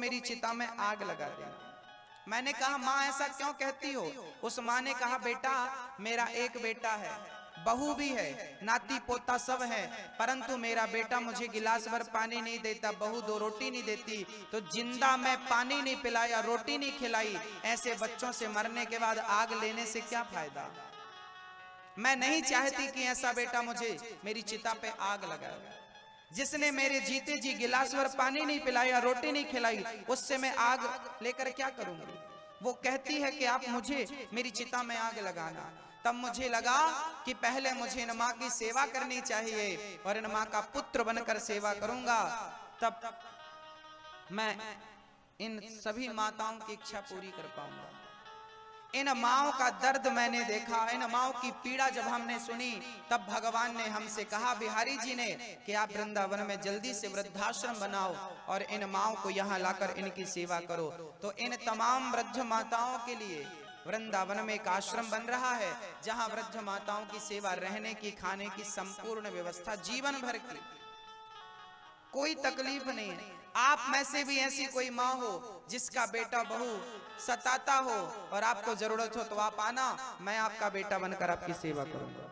मेरी चिता में आग लगा देना। मैंने कहा माँ ऐसा क्यों कहती हो? उस माँ ने कहा बेटा मेरा एक बेटा है, बहू भी है, नाती पोता सब है, परंतु मेरा बेटा मुझे गिलास भर पानी नहीं देता, बहू 2 रोटी नहीं देती, तो जिंदा मैं पानी नहीं पिलाया, रोटी नहीं खिलाई, ऐसे बच्चों से मरने के बाद आग लेने से क्या फायदा? मैं नहीं चाहती कि ऐसा बेटा मुझे मेरी चिता पे आग लगाए। जिसने मेरे जीते जी गिलास भर पानी नहीं पिलाया, रोटी नहीं खिलाई, उससे मैं आग लेकर क्या करूंगी? वो कहती है कि आप मुझे मेरी चिता में आग लगाना। तब मुझे लगा कि पहले मुझे इन माँ की सेवा करनी चाहिए और इन माँ का पुत्र बनकर सेवा करूंगा, तब मैं इन सभी माताओं की इच्छा पूरी कर पाऊंगा। इन माओं का दर्द मैंने देखा, इन माओं की पीड़ा जब हमने सुनी, तब भगवान ने हमसे कहा, बिहारी जी ने, कि आप वृंदावन में जल्दी से वृद्धाश्रम बनाओ और इन माओं को यहाँ लाकर इनकी सेवा करो। तो इन तमाम वृद्ध माताओं के लिए वृंदावन में एक आश्रम बन रहा है, जहाँ वृद्ध माताओं की सेवा, रहने की, खाने की संपूर्ण व्यवस्था जीवन भर की, कोई तकलीफ नहीं है। आप में से भी ऐसी कोई माँ हो जिसका बेटा बहू सताता हो और आपको जरूरत हो तो आप आना, मैं आपका बेटा बनकर आपकी सेवा करूंगा।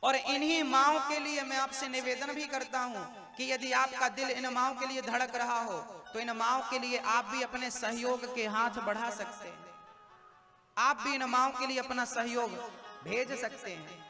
और इन्हीं माँओं के लिए मैं आपसे निवेदन भी करता हूं कि यदि आपका दिल इन माँओं के लिए धड़क रहा हो तो इन माँओं के लिए आप भी अपने सहयोग के हाथ बढ़ा सकते हैं। आप भी इन माँओं के लिए अपना सहयोग भेज सकते हैं।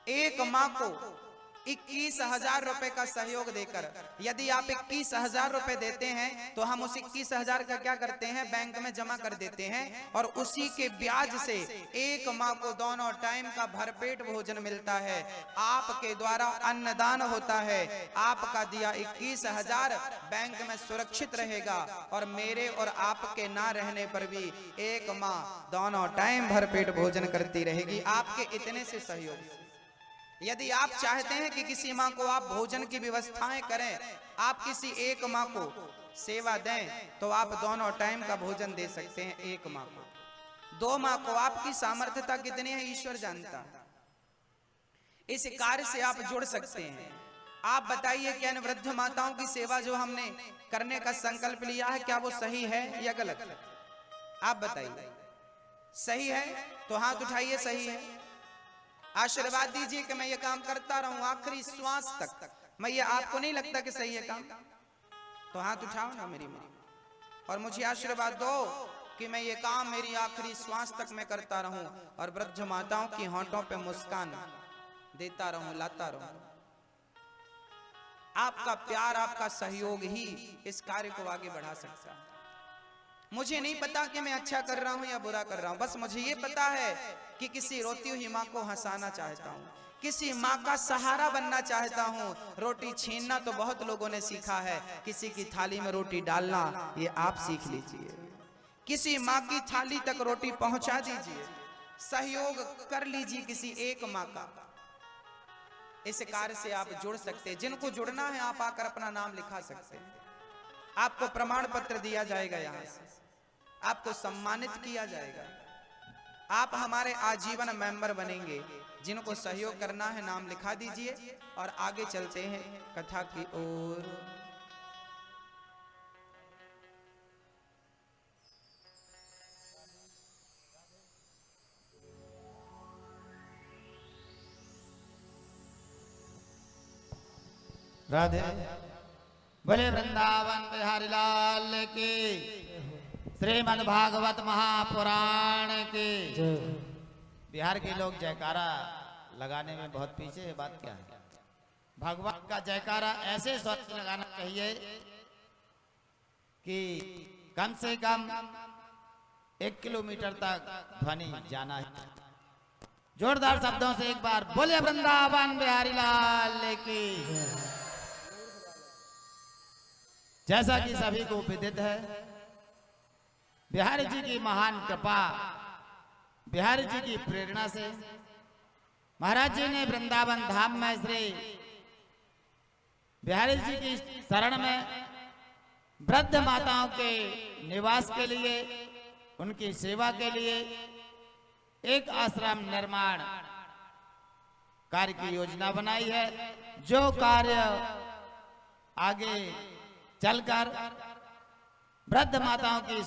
एक माँ को 21,000 रुपए का सहयोग देकर, यदि आप 21,000 रुपए देते हैं तो हम उस 21,000 का क्या करते हैं, बैंक में जमा कर देते हैं और उसी के ब्याज से एक माँ को दोनों टाइम का भरपेट भोजन मिलता है। आपके द्वारा अन्नदान होता है, आपका दिया 21,000 बैंक में सुरक्षित रहेगा और मेरे और आपके ना रहने पर भी एक माँ दोनों टाइम भरपेट भोजन करती रहेगी आपके इतने से सहयोग से। यदि आप चाहते हैं कि किसी माँ को आप भोजन की व्यवस्थाएं करें, आप किसी एक माँ को सेवा दें, तो आप दोनों टाइम का भोजन दे सकते हैं एक माँ को। 2 माँ को, आपकी सामर्थ्यता कितनी है ईश्वर जानता है। इस कार्य से आप जुड़ सकते हैं। आप बताइए क्या इन वृद्ध माताओं की सेवा जो हमने करने का संकल्प लिया है, क्या वो सही है या गलत? आप बताइए। सही है तो हाथ उठाइए, सही है। आशीर्वाद दीजिए कि मैं ये काम करता रहूं आखिरी श्वास तक। मैं ये आपको नहीं लगता कि सही है काम? तो हाथ उठाओ ना मेरी माँ और मुझे आशीर्वाद दो कि मैं ये काम मेरी आखिरी श्वास तक मैं करता रहूं और वृद्ध माताओं की होंठों पे मुस्कान देता रहूं, लाता रहूं। आपका प्यार, आपका सहयोग ही इस कार्य को आगे बढ़ा सकता है। मुझे नहीं पता कि मैं अच्छा कर रहा हूं या बुरा कर रहा हूं, बस मुझे ये पता है कि किसी रोती हुई माँ को हंसाना चाहता हूं, किसी माँ का सहारा बनना चाहता हूं। रोटी छीनना तो बहुत लोगों ने सीखा है, किसी की थाली में रोटी डालना ये आप सीख लीजिए। किसी माँ की थाली तक रोटी पहुंचा दीजिए, सहयोग कर लीजिए किसी एक माँ का। इस कार्य से आप जुड़ सकते हैं। जिनको जुड़ना है आप आकर अपना नाम लिखा सकते हैं। आपको प्रमाण पत्र दिया जाएगा, यहां से आपको सम्मानित किया जाएगा। आप हमारे आजीवन मेंबर बनेंगे। जिनको सहयोग करना है नाम लिखा दीजिए और आगे चलते हैं कथा की ओर। राधे बोले वृंदावन बिहारी लाल की, श्रीमद् भागवत महापुराण की। बिहार के लोग जयकारा लगाने में बहुत पीछे है, बात क्या है? भगवान का जयकारा ऐसे स्वच्छ लगाना चाहिए कि कम से कम 1 किलोमीटर तक ध्वनि जाना है। जोरदार शब्दों से एक बार बोले वृंदावन बिहारी लाल की। जैसा कि सभी को विदित है, बिहारी जी की महान कृपा, बिहारी जी की प्रेरणा से महाराज जी ने वृंदावन धाम में श्री बिहारी जी की शरण में वृद्ध माताओं के निवास के लिए, उनकी सेवा के लिए एक आश्रम निर्माण कार्य की योजना बनाई है। जो कार्य आगे चलकर वृद्ध माताओं की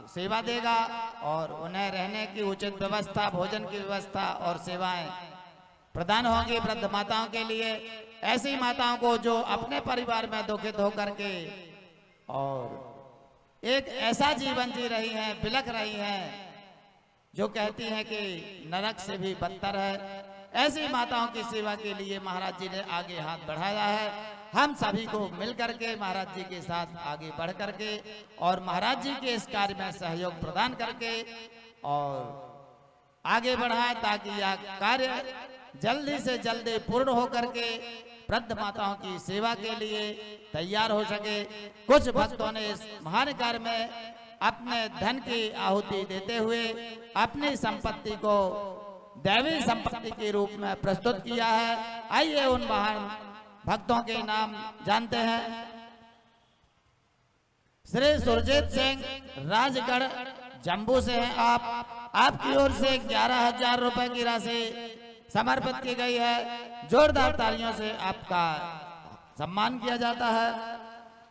सेवा देगा और उन्हें रहने की उचित व्यवस्था, भोजन की व्यवस्था और सेवाएं प्रदान होंगी वृद्ध माताओं के लिए। ऐसी माताओं को जो अपने परिवार में दुखित होकर के और एक ऐसा जीवन जी रही हैं, बिलख रही हैं, जो कहती हैं कि नरक से भी बदतर है, ऐसी माताओं की सेवा के लिए महाराज जी ने आगे हाथ बढ़ाया है। हम सभी को मिल करके महाराज जी के साथ आगे बढ़ करके और महाराज जी के इस कार्य में सहयोग प्रदान करके और आगे बढ़ाए, ताकि यह कार्य जल्दी से जल्दी पूर्ण हो करके वृद्ध माताओं की सेवा के लिए तैयार हो सके। कुछ भक्तों ने इस महान कार्य में अपने धन की आहुति देते हुए अपनी संपत्ति को दैवी संपत्ति के रूप में प्रस्तुत किया है। आइए उन महान भक्तों के नाम जानते हैं। श्री सुरजीत सिंह राजगढ़ जम्बू से हैं आपकी ओर से 11,000 रुपए की राशि समर्पित की गई है। जोरदार तालियों से आपका सम्मान किया जाता है।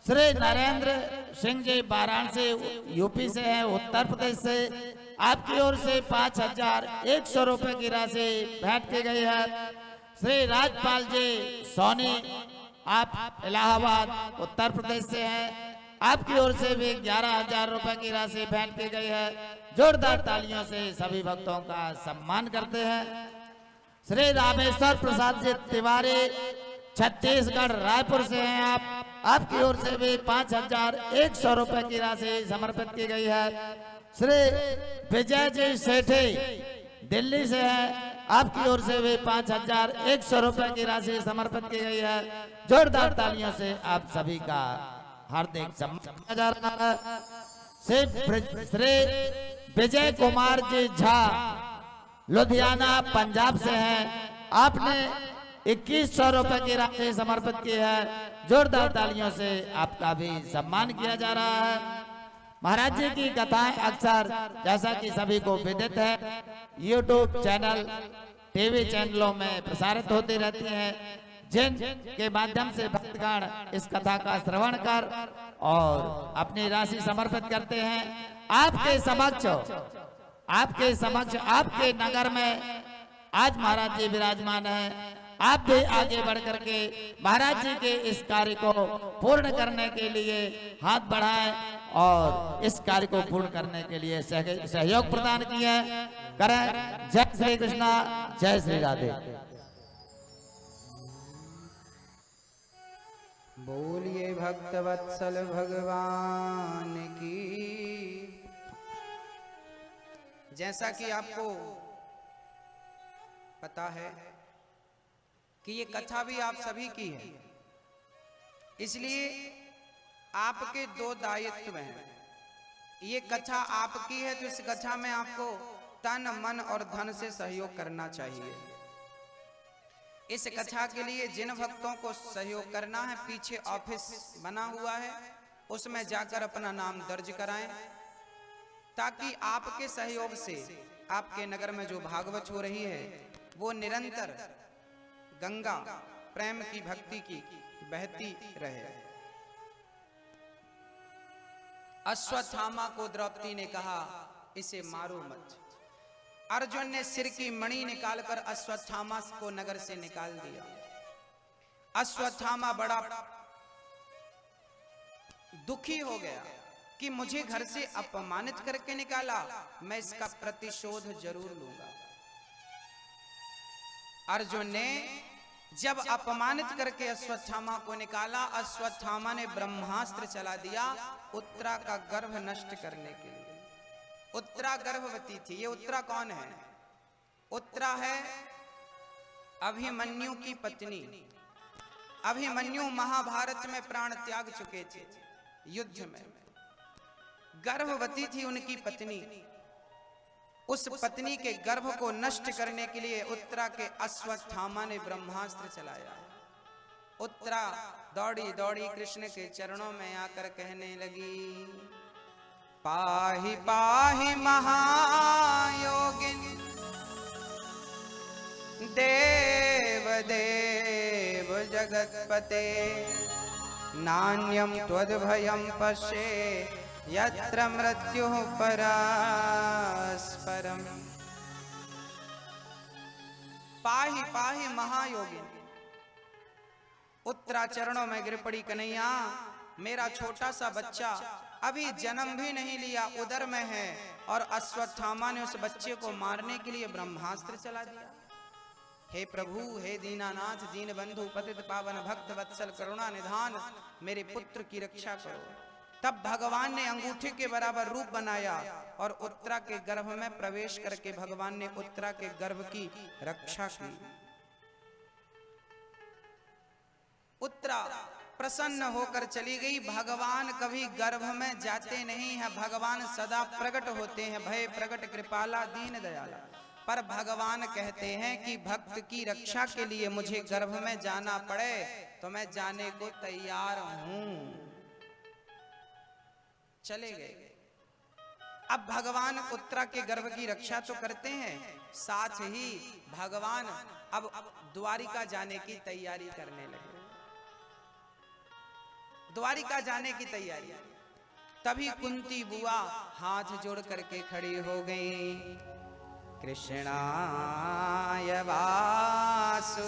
श्री नरेंद्र सिंह जी वाराणसी यूपी से हैं, उत्तर प्रदेश से, आपकी ओर से 5,100 रुपए की राशि भेंट की गई है। श्री राजपाल जी सोनी, आप इलाहाबाद उत्तर प्रदेश से हैं, आपकी ओर से भी 11,000 रुपए की राशि भेंट की गई है। जोरदार तालियों से सभी भक्तों का सम्मान करते हैं। श्री रामेश्वर प्रसाद जी तिवारी छत्तीसगढ़ रायपुर से हैं आपकी ओर से भी 5,100 रुपए की राशि समर्पित की गई है। श्री विजय जी सेठी दिल्ली से है, आपकी ओर से भी 5,100 रुपए की राशि समर्पित की गई है। जोरदार तालियों से आप सभी का हार्दिक सम्मान किया जा रहा है। श्री विजय कुमार जी झा लुधियाना पंजाब से हैं, आपने 2,100 रुपए की राशि समर्पित की है। जोरदार तालियों से आपका भी सम्मान किया जा रहा है। महाराज जी की कथाएं अक्सर, जैसा कि सभी को विदित है, YouTube चैनल, टीवी चैनलों में प्रसारित होती रहती हैं, जिनके माध्यम से भक्तगण इस कथा का श्रवण कर और अपनी राशि समर्पित करते हैं। आपके समक्ष आपके नगर में आज महाराज जी विराजमान हैं। आप भी आगे बढ़ करके महाराज जी के इस कार्य को पूर्ण करने के लिए हाथ बढ़ाएं और इस कार्य को पूर्ण करने के लिए सहयोग प्रदान किए करें। जय श्री कृष्णा, जय श्री राधे। बोलिए भक्तवत्सल भगवान की। जैसा कि आपको पता है कि ये कथा भी आप सभी की है, इसलिए आपके 2 दायित्व हैं। ये कथा आपकी है तो इस कथा में आपको तन मन और धन से सहयोग करना चाहिए। इस कथा के लिए जिन भक्तों को सहयोग करना है, पीछे ऑफिस बना हुआ है, उसमें जाकर अपना नाम दर्ज कराएं, ताकि आपके सहयोग से आपके नगर में जो भागवत हो रही है वो निरंतर गंगा प्रेम की, भक्ति की बहती रहे। अश्वत्थामा को द्रौपदी ने कहा, इसे मारो मत। अर्जुन ने सिर की मणि निकालकर अश्वत्थामा को नगर से निकाल दिया। अश्वत्थामा बड़ा दुखी हो गया कि मुझे घर से अपमानित करके निकाला, मैं इसका प्रतिशोध जरूर लूंगा। अर्जुन ने जब अपमानित करके अश्वत्थामा को निकाला, अश्वत्थामा ने ब्रह्मास्त्र चला दिया उत्तरा का गर्भ नष्ट करने के लिए। उत्तरा गर्भवती थी। ये उत्तरा कौन है? उत्तरा है अभिमन्यु की पत्नी। अभिमन्यु महाभारत में प्राण त्याग चुके थे युद्ध में। गर्भवती थी उनकी पत्नी। उस पत्नी के गर्भ को नष्ट करने के लिए उत्तरा के अश्वत्थामा ने ब्रह्मास्त्र चलाया। उत्तरा दौड़ी दौड़ी कृष्ण के चरणों में आकर कहने लगी, पाहि पाहि महायोगिन देव देव जगतपते, नान्यं त्वद्भयं पश्ये यत्र मृत्युः परस्परम्। पाहि पाहि महायोगी। उत्तरा चरणों में गिर पड़ी, कन्हैया मेरा छोटा सा बच्चा अभी जन्म भी नहीं लिया, उदर में है, और अश्वत्थामा ने उस बच्चे को मारने के लिए ब्रह्मास्त्र चला दिया। हे प्रभु, हे दीनानाथ, दीन बंधु, पतित पावन, भक्त वत्सल, करुणा निधान, मेरे पुत्र की रक्षा करो। तब भगवान ने अंगूठे के बराबर रूप बनाया और उत्तरा के गर्भ में प्रवेश करके भगवान ने उत्तरा के गर्भ की रक्षा की। उत्तरा प्रसन्न होकर चली गई। भगवान कभी गर्भ में जाते नहीं हैं, भगवान सदा प्रकट होते हैं, भय प्रकट कृपाला दीन दयाला। पर भगवान कहते हैं कि भक्त की रक्षा के लिए मुझे गर्भ में जाना पड़े तो मैं जाने को तैयार हूं। चले गए। अब भगवान उत्तरा के गर्भ की रक्षा तो करते हैं, साथ ही भगवान अब द्वारिका जाने की तैयारी करने लगे। द्वारिका जाने की तैयारी। तभी कुंती बुआ हाथ जोड़ करके खड़ी हो गई। कृष्णाय वासुदेवाय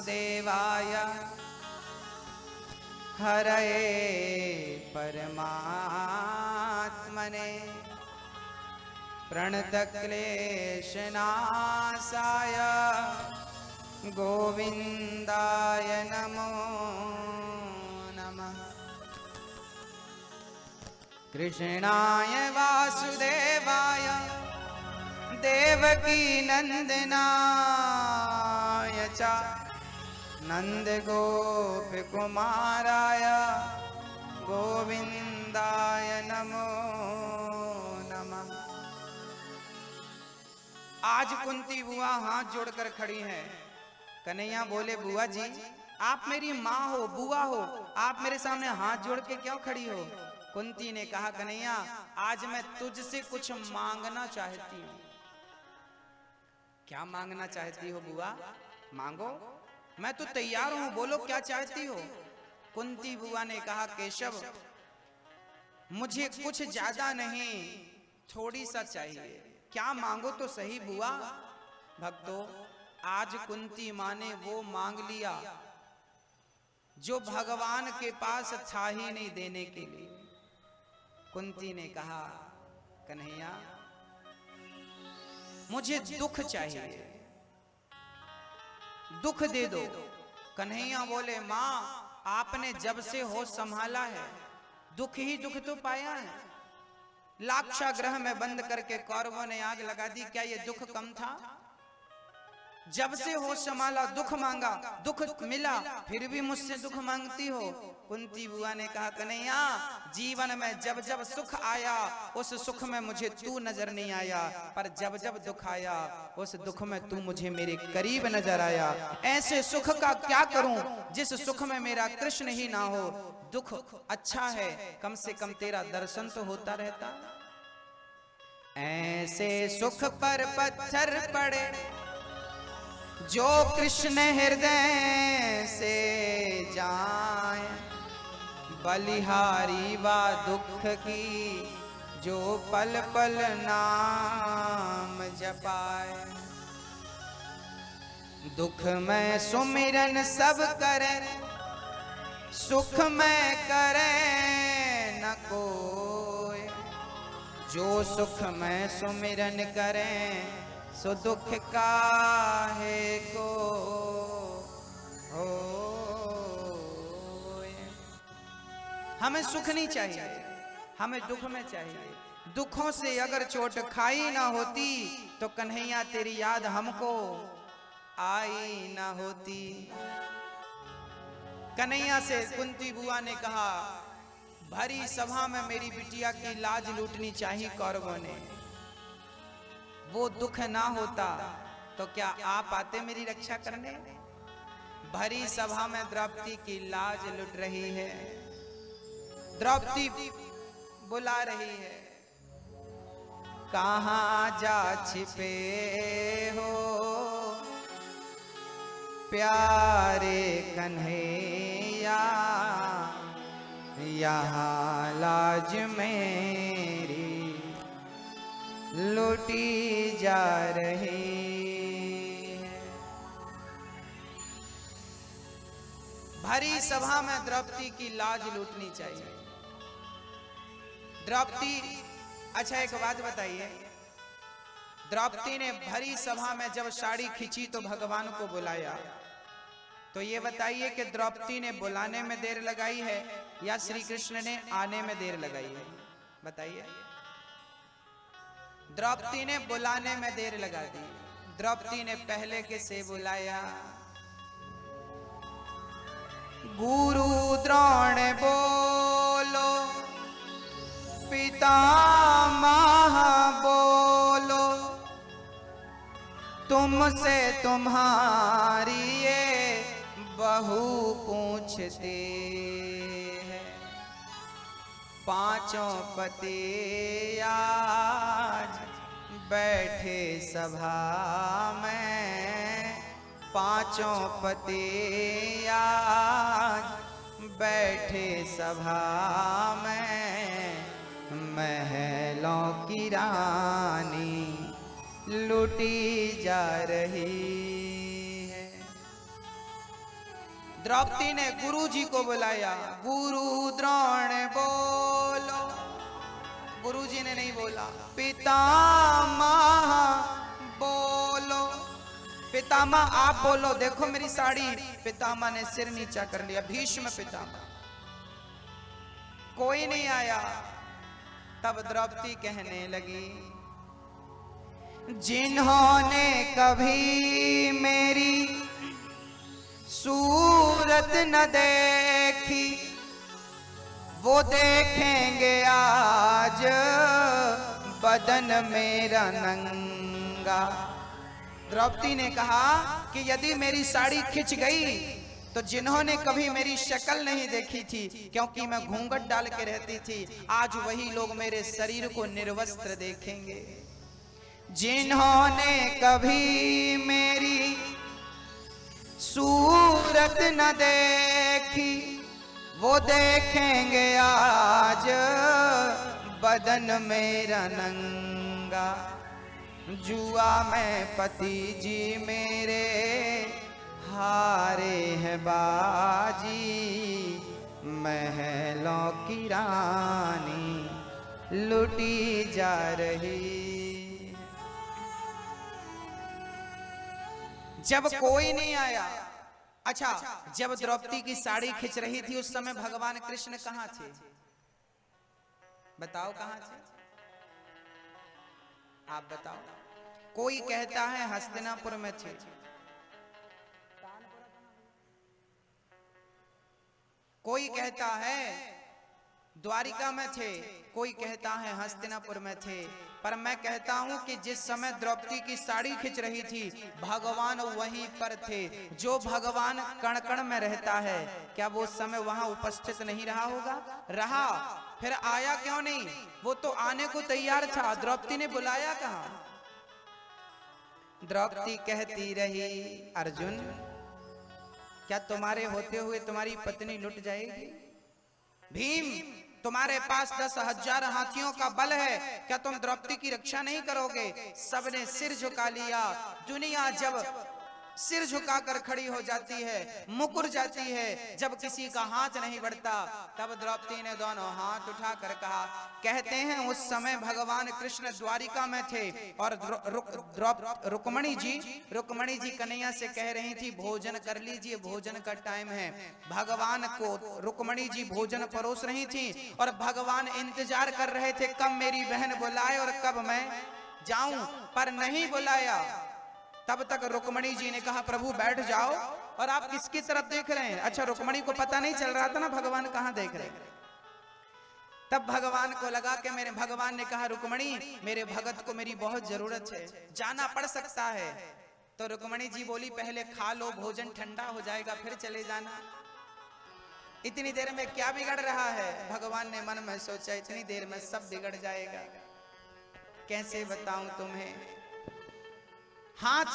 हरये परमात्मने प्रणतक्लेशनाशाय गोविंदाय नमो नमः। कृष्णाय वासुदेवाय देवकी नंदनाय च नंद गोप कुमाराय गोविंदाय नमो नमः। आज कुंती बुआ हाथ जोड़कर खड़ी हैं। कन्हैया बोले, बुआ जी आप मेरी माँ हो, बुआ हो, आप मेरे सामने हाथ जोड़ के क्यों खड़ी हो? कुंती ने कहा, कन्हैया आज मैं तुझसे कुछ मांगना चाहती हूँ। क्या मांगना चाहती हो बुआ? मांगो, मैं तो तैयार हूं, बोलो क्या चाहती हो? कुंती बुआ ने कहा, केशव मुझे कुछ ज्यादा नहीं, थोड़ी सा चाहिए। क्या मांगो तो सही बुआ। भक्तों, आज कुंती मां ने वो मांग लिया जो भगवान के पास था ही नहीं देने के लिए। कुंती ने कहा, कन्हैया मुझे दुख चाहिए, दुख दे दो। कन्हैया बोले, मां आपने जब से होश संभाला है दुख ही दुख तो पाया है। लाक्षागृह में बंद करके कौरवों ने आग लगा दी, क्या ये दुख कम था? जब से होश संभाला दुख मांगा, दुख मिला, फिर भी मुझसे दुख मांगती हो। कुंती बुआ ने कहा, कन्हैया जीवन में जब जब सुख आया उस सुख में मुझे तू नजर नहीं आया, पर जब जब दुख आया उस दुख में तू मुझे मेरे करीब नजर आया। ऐसे सुख का क्या करूं जिस सुख में मेरा कृष्ण ही ना हो। दुख अच्छा है, कम से कम तेरा दर्शन तो होता रहता। ऐसे सुख पर पत्थर पड़े जो कृष्ण हृदय से जाए, बलिहारी वा दुख की जो पल पल नाम जपाए। दुख में सुमिरन सब करे, सुख में करे न कोई। जो सुख में सुमिरन करे सो दुख काहे को हो। हमें सुख नहीं चाहिए, हमें दुख में चाहिए। दुखों से अगर चोट खाई ना होती तो कन्हैया तेरी याद हमको आई ना होती। कन्हैया से कुंती बुआ ने कहा, भरी सभा में मेरी बिटिया की लाज लूटनी चाहिए कौरवों ने। वो दुख ना होता तो क्या आप आते मेरी रक्षा करने? भरी सभा में द्रौपदी की लाज लुट रही है। द्रौपदी बुला रही है, कहाँ जा छिपे हो प्यारे कन्हैया, यहाँ लाज मेरी लूटी जा रही है। भरी सभा में द्रौपदी की लाज लूटनी चाहिए। द्रौपदी, अच्छा एक बात बताइए, द्रौपदी ने भरी सभा में जब साड़ी खींची तो भगवान को बुलाया, तो ये बताइए कि द्रौपदी ने बुलाने में देर लगाई है या श्री कृष्ण ने आने में देर लगाई है? बताइए। द्रौपदी ने बुलाने में देर लगा दी। द्रौपदी ने पहले किसे बुलाया? गुरु द्रोण बोलो, पितामह बोलो, तुमसे तुम्हारी ये बहू पूछते हैं। पांचों पति आज बैठे सभा में, पांचों पति आज बैठे सभा में, महलों की रानी लूटी जा रही है। द्रौपदी ने गुरु जी को बुलाया, गुरु द्रोण बोलो, गुरु जी ने नहीं बोला। पितामह बोलो, पितामह आप बोलो, देखो मेरी साड़ी। पितामह ने सिर नीचा कर लिया। भीष्म पितामह, कोई नहीं आया। तब द्रौपदी कहने लगी, जिन्होंने कभी मेरी सूरत न देखी, वो देखेंगे आज बदन मेरा नंगा। द्रौपदी ने कहा कि यदि मेरी साड़ी खिंच गई तो जिन्होंने कभी मेरी शक्ल नहीं देखी थी, क्योंकि मैं घूंघट डाल के रहती थी, आज वही लोग मेरे शरीर को निर्वस्त्र देखेंगे। जिन्होंने कभी मेरी सूरत न देखी, वो देखेंगे आज बदन मेरा नंगा। जुआ में पति जी मेरे हारे हैं बाजी, महलों की रानी लूटी जा रही। जब कोई नहीं आया। अच्छा, जब द्रौपदी की साड़ी खिंच रही थी उस समय भगवान कृष्ण कहां थे? बताओ कहां थे? आप बताओ। कोई कहता है हस्तिनापुर में थे, कोई कहता है द्वारिका में थे, कोई कहता है हस्तिनापुर में थे। पर मैं कहता हूं कि जिस समय द्रौपदी की साड़ी खिंच रही थी भगवान वहीं पर थे। जो भगवान कण कण में रहता है, क्या वो समय वहां उपस्थित नहीं रहा होगा? रहा। फिर आया क्यों नहीं? वो तो आने को तैयार था, द्रौपदी ने बुलाया कहां? द्रौपदी कहती रही, अर्जुन क्या तुम्हारे होते हुए तुम्हारी पत्नी लुट जाएगी? भीम तुम्हारे पास 10,000 हाथियों का बल है, क्या तुम द्रौपदी की रक्षा नहीं करोगे? सबने सिर झुका लिया। दुनिया जब सिर झुकाकर खड़ी हो जाती है, मुकुर जाती है, जब किसी का हाथ नहीं बढ़ता, तब द्रौपदी ने दोनों हाथ उठाकर कहा। कहते हैं उस समय भगवान कृष्ण द्वारिका में थे और रुक्मणी जी कन्हैया से कह रही थी भोजन कर लीजिए, भोजन का टाइम है। भगवान को रुक्मणी जी भोजन परोस रही थी और भगवान इंतजार कर रहे थे कब मेरी बहन बुलाए और कब मैं जाऊं, पर नहीं बुलाया। तब तक रुक्मणी जी ने कहा प्रभु बैठ जाओ। और आप किसकी तरफ देख रहे हैं? अच्छा, रुक्मणी को पता नहीं चल रहा था ना भगवान कहां देख रहे हैं। तब भगवान को लगा कि भगवान ने कहा रुक्मणी मेरे भगत को मेरी बहुत जरूरत है, जाना पड़ सकता है। तो रुक्मणी जी बोली पहले खा लो, भोजन ठंडा हो जाएगा फिर चले जाना। इतनी देर में क्या बिगड़ रहा है? भगवान ने मन में सोचा इतनी देर में सब बिगड़ जाएगा। कैसे बताऊं तुम्हें? हाथ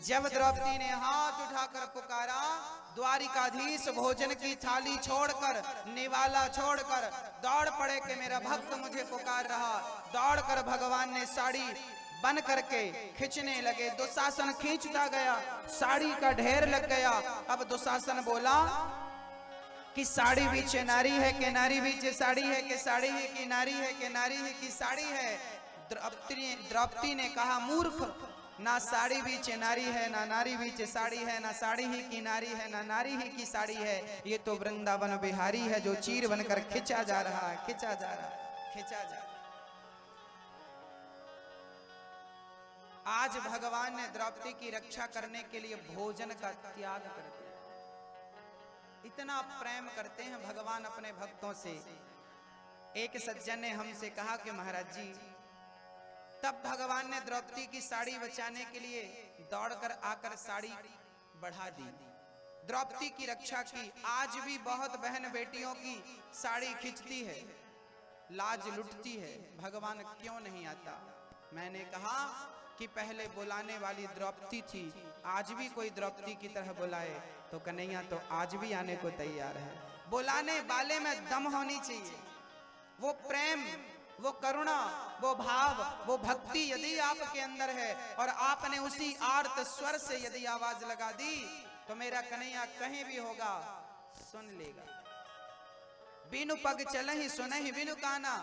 जब द्रौपदी ने हाथ उठाकर पुकारा, द्वारिकाधीश भोजन की थाली छोड़कर, निवाला छोड़कर दौड़ पड़े कि मेरा भक्त मुझे पुकार रहा। दौड़कर भगवान ने साड़ी बन करके खींचने लगे। दुशासन खींचता गया, साड़ी का ढेर लग गया। अब दुशासन बोला कि साड़ी बीचे नारी है कि नारी बीचे साड़ी है कि साड़ी है कि नारी है कि नारी है कि साड़ी है। द्रौपदी ने कहा, मूर्ख, ना साड़ी बीचे नारी है, ना नारी बीचे साड़ी है, ना साड़ी ही की नारी है, ना नारी ही की साड़ी है। ये तो वृंदावन बिहारी है जो चीर बनकर खिंचा जा रहा है, खिंचा जा रहा है, खिंचा जा रहा है। आज भगवान ने द्रौपदी की रक्षा करने के लिए भोजन का त्याग कर दिया। इतना प्रेम करते हैं भगवान अपने भक्तों से। एक सज्जन ने हमसे कहा कि महाराज जी, तब भगवान ने द्रौपदी की साड़ी बचाने के लिए दौड़कर आकर साड़ी बढ़ा दी, द्रौपदी की रक्षा की। आज भी बहुत बहन बेटियों की साड़ी खींचती है, लाज लुटती है, भगवान क्यों नहीं आता? मैंने कहा कि पहले बुलाने वाली द्रौपदी थी, आज भी कोई द्रौपदी की तरह बुलाए तो कन्हैया तो आज भी आने को तैयार है। बुलाने वाले में दम होनी चाहिए, वो प्रेम, वो करुणा, वो भाव, वो भक्ति यदि आपके अंदर है और आपने उसी आर्त स्वर से यदि आवाज लगा दी तो मेरा कन्हैया कहीं भी होगा सुन लेगा। बिनु पग चलहि सुनहि बिनु काना,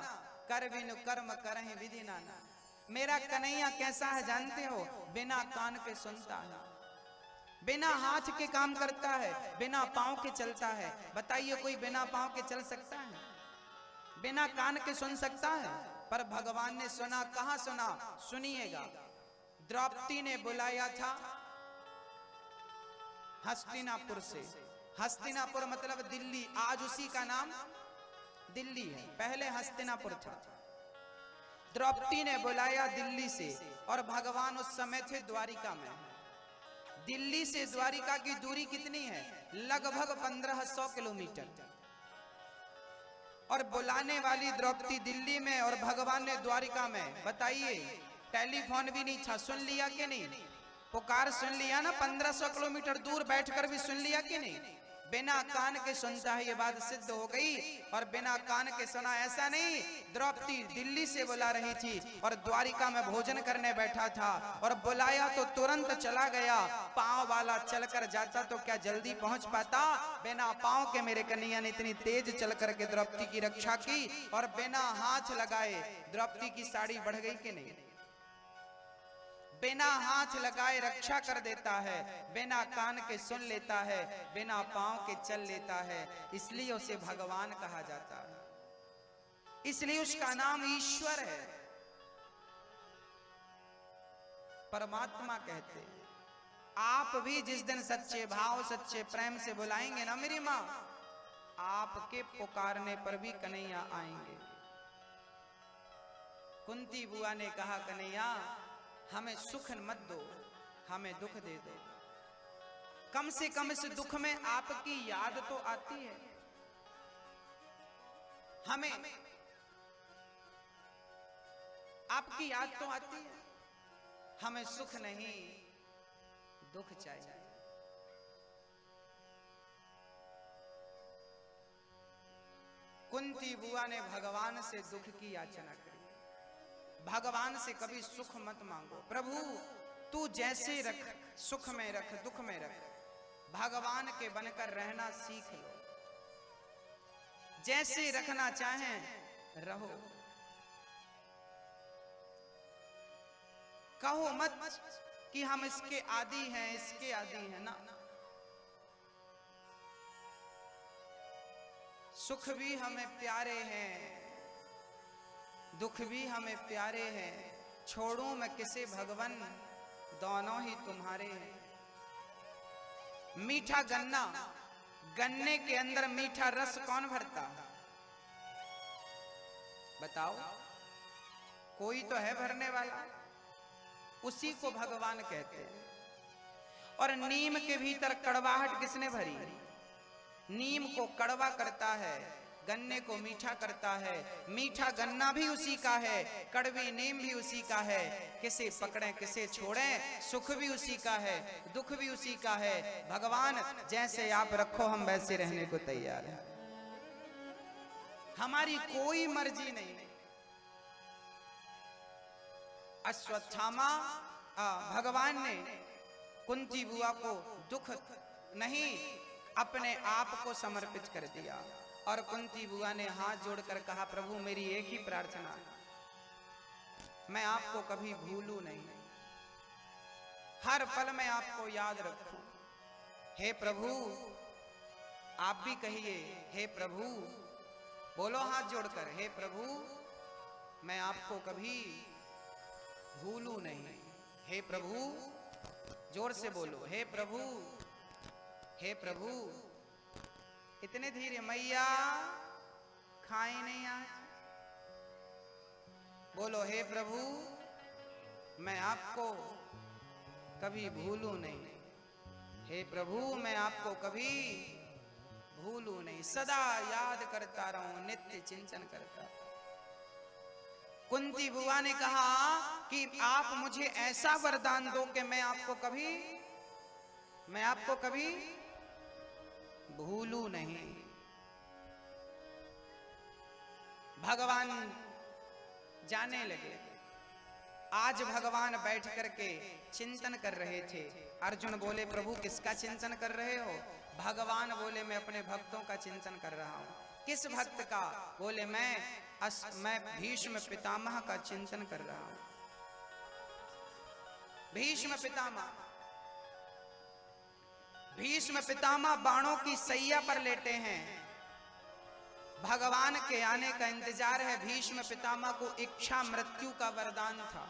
कर बिनु कर्म करहि विधि नाना। मेरा कन्हैया कैसा है जानते हो? बिना कान के सुनता है, बिना हाथ के काम करता है, बिना पांव के चलता है। बताइए कोई बिना पांव के चल सकता है? बिना कान के सुन सकता है? पर भगवान ने सुना। कहां सुना? सुनिएगा। द्रौपदी ने बुलाया था हस्तिनापुर से। हस्तिनापुर मतलब दिल्ली, आज उसी का नाम दिल्ली है, पहले हस्तिनापुर था। द्रौपदी ने बुलाया दिल्ली से और भगवान उस समय थे द्वारिका में। दिल्ली से द्वारिका की दूरी कितनी है? लगभग 1500 किलोमीटर। और बुलाने वाली द्रौपदी दिल्ली में और भगवान ने द्वारिका में। बताइए, टेलीफोन भी नहीं था, सुन लिया कि नहीं? पुकार सुन लिया ना? 1500 किलोमीटर दूर बैठकर भी सुन लिया कि नहीं? बिना कान के सुनता है, ये बात सिद्ध हो गई। और बिना कान के सुना ऐसा नहीं, द्रौपदी दिल्ली से बुला रही थी और द्वारिका में भोजन करने बैठा था और बुलाया तो तुरंत चला गया। पांव वाला चलकर जाता तो क्या जल्दी पहुंच पाता? बिना पांव के मेरे कन्हैया ने इतनी तेज चल करके द्रौपदी की रक्षा की और बिना हाथ लगाए द्रौपदी की साड़ी बढ़ गई कि नहीं? बिना हाथ लगाए रक्षा कर देता है, बिना कान के सुन लेता है, बिना पांव के चल लेता है, इसलिए उसे भगवान कहा जाता है, इसलिए उसका नाम ईश्वर है, परमात्मा कहते हैं। आप भी जिस दिन सच्चे भाव सच्चे प्रेम से बुलाएंगे ना मेरी माँ, आपके पुकारने पर भी कन्हैया आएंगे। कुंती बुआ ने कहा, कन्हैया हमें सुख मत दो, हमें दुख दे दो। कम से कम इस दुख में आपकी याद तो आती है। हमें आपकी याद तो आती है, हमें सुख नहीं दुख चाहिए। कुंती बुआ ने भगवान से दुख की याचना करी। भगवान से कभी सुख मत मांगो, प्रभु तू जैसे रख, सुख में रख, दुख में रख, भगवान के बनकर रहना सीख लो। जैसे रखना चाहें रहो, कहो मत कि हम इसके आदी हैं, इसके आदी हैं ना। सुख भी हमें प्यारे हैं, दुख भी हमें प्यारे हैं, छोड़ूं मैं किसे भगवन, दोनों ही तुम्हारे हैं। मीठा गन्ना, गन्ने के अंदर मीठा रस कौन भरता है? बताओ, कोई तो है भरने वाला, उसी को भगवान कहते हैं। और नीम के भीतर कड़वाहट किसने भरी? नीम को कड़वा करता है, गन्ने को मीठा करता है, मीठा गन्ना भी उसी का है, कड़वी नीम भी उसी का है। किसे पकड़ें किसे छोड़ें, सुख भी उसी का है, दुख भी उसी का है। भगवान जैसे आप रखो हम वैसे रहने को तैयार हैं, हमारी कोई मर्जी नहीं। अश्वत्थामा भगवान ने कुंती बुआ को दुख नहीं अपने आप को समर्पित कर दिया और कुंती बुआ ने हाथ जोड़कर कहा, प्रभु मेरी एक ही प्रार्थना है, मैं आपको कभी भूलूं नहीं, हर पल में आपको याद रखूं। हे प्रभु, आप भी कहिए हे प्रभु, बोलो हाथ जोड़कर, हे प्रभु मैं आपको कभी भूलूं नहीं। हे प्रभु, जोर से बोलो, हे प्रभु, हे प्रभु। इतने धीरे, मैया खाए नहीं आज, बोलो हे प्रभु मैं आपको कभी भूलूं नहीं, हे प्रभु मैं आपको कभी भूलूं नहीं, सदा याद करता रहूं, नित्य चिंतन करता। कुंती बुआ ने कहा कि आप मुझे ऐसा वरदान दो कि मैं आपको कभी भूलूं नहीं। भगवान जाने लगे। आज भगवान बैठ करके चिंतन कर रहे थे। अर्जुन बोले, प्रभु किसका चिंतन कर रहे हो? भगवान बोले, मैं अपने भक्तों का चिंतन कर रहा हूं। किस भक्त का? बोले, मैं भीष्म पितामह का चिंतन कर रहा हूं। भीष्म पितामह बाणों की सैया पर लेटे हैं। भगवान के आने का इंतजार है। भीष्म पितामह को इच्छा मृत्यु का वरदान था,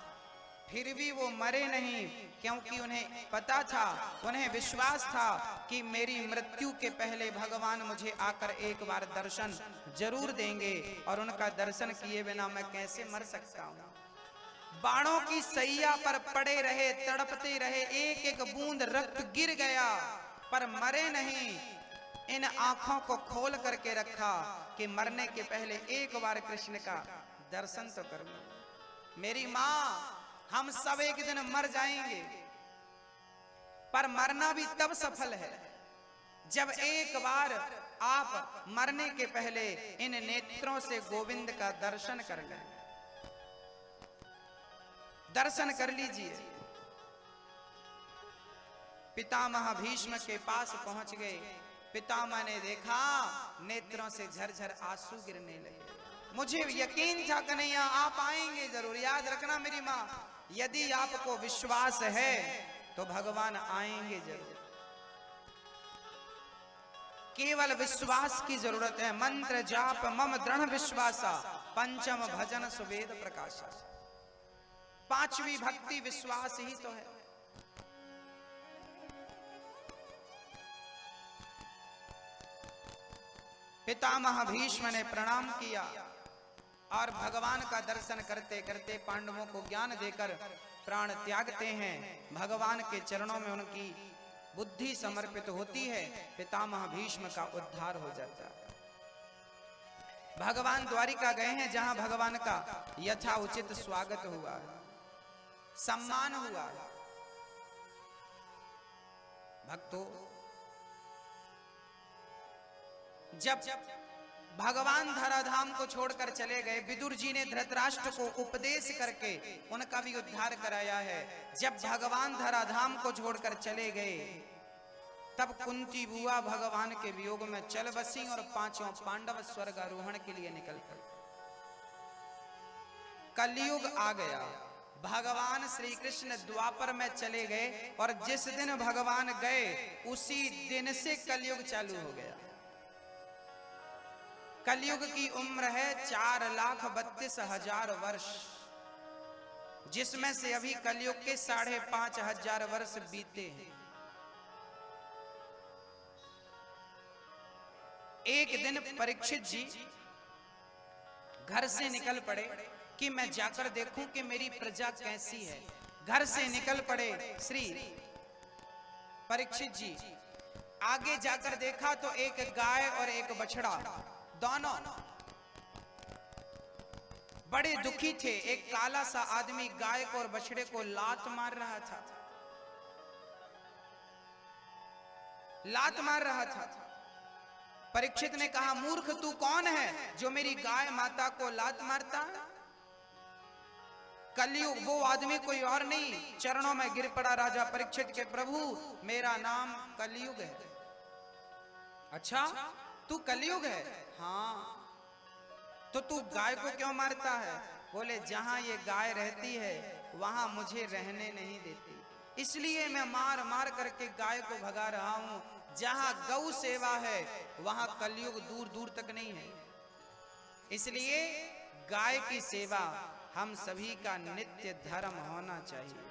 फिर भी वो मरे नहीं, क्योंकि उन्हें पता था, उन्हें विश्वास था कि मेरी मृत्यु के पहले भगवान मुझे आकर एक बार दर्शन जरूर देंगे और उनका दर्शन किए बिना मैं कैसे मर सकता हूं। बाणों की सैया पर पड़े रहे, तड़पते रहे, एक एक बूंद रक्त गिर गया पर मरे नहीं। इन आंखों को खोल करके रखा कि मरने के पहले एक बार कृष्ण का दर्शन तो कर लो। मेरी मां, हम सब एक दिन मर जाएंगे, पर मरना भी तब सफल है जब एक बार आप मरने के पहले इन नेत्रों से गोविंद का दर्शन कर लें। दर्शन कर लीजिए। पितामह भीष्म के पास पहुंच गए। पितामह ने देखा, नेत्रों से झरझर आंसू गिरने लगे। मुझे यकीन था कन्हैया आप आएंगे जरूर। याद रखना मेरी मां, यदि आपको विश्वास है तो भगवान आएंगे जरूर। केवल विश्वास की जरूरत है। मंत्र जाप मम दृढ़ विश्वासा, पंचम भजन सुवेद प्रकाशा। पांचवी भक्ति विश्वास ही तो है। पितामह भीष्म ने प्रणाम किया और भगवान का दर्शन करते करते पांडवों को ज्ञान देकर प्राण त्यागते हैं। भगवान के चरणों में उनकी बुद्धि समर्पित होती है। पितामह भीष्म का उद्धार हो जाता है। भगवान द्वारिका गए हैं, जहां भगवान का यथा उचित स्वागत हुआ, सम्मान हुआ। भक्तों, जब भगवान धराधाम को छोड़कर चले गए, विदुर जी ने धृतराष्ट्र को उपदेश करके उनका भी उद्धार कराया है। जब भगवान धराधाम को छोड़कर चले गए, तब कुंती बुआ भगवान के वियोग में चल बसी और पांचों पांडव स्वर्गारोहण के लिए निकल पड़े। कलयुग आ गया। भगवान श्री कृष्ण द्वापर में चले गए और जिस दिन भगवान गए उसी दिन से कलयुग चालू हो गया। कलयुग की उम्र है 4,32,000 वर्ष, जिसमें से अभी कलयुग के 5,500 वर्ष बीते हैं। एक दिन परीक्षित जी घर से निकल पड़े कि मैं जाकर देखूं कि मेरी प्रजा कैसी है। घर से निकल पड़े श्री परीक्षित जी। आगे जाकर देखा तो एक गाय और एक बछड़ा दोनों बड़े दुखी थे। एक काला सा आदमी गाय को और बछड़े को लात मार रहा था, लात मार रहा था। परीक्षित ने कहा, मूर्ख तू कौन है जो मेरी गाय माता को लात मारता? कलयुग, वो आदमी कोई और नहीं, चरणों में गिर पड़ा राजा परीक्षित के, प्रभु मेरा नाम कलयुग है। अच्छा, तू कलयुग है? हाँ। तो तू गाय को क्यों मारता है? बोले, जहां ये गाय रहती है वहां मुझे रहने नहीं देती, इसलिए मैं मार मार करके गाय को भगा रहा हूं। जहां गौ सेवा है वहां कलयुग दूर दूर तक नहीं है, इसलिए गाय की सेवा हम सभी का नित्य धर्म होना चाहिए।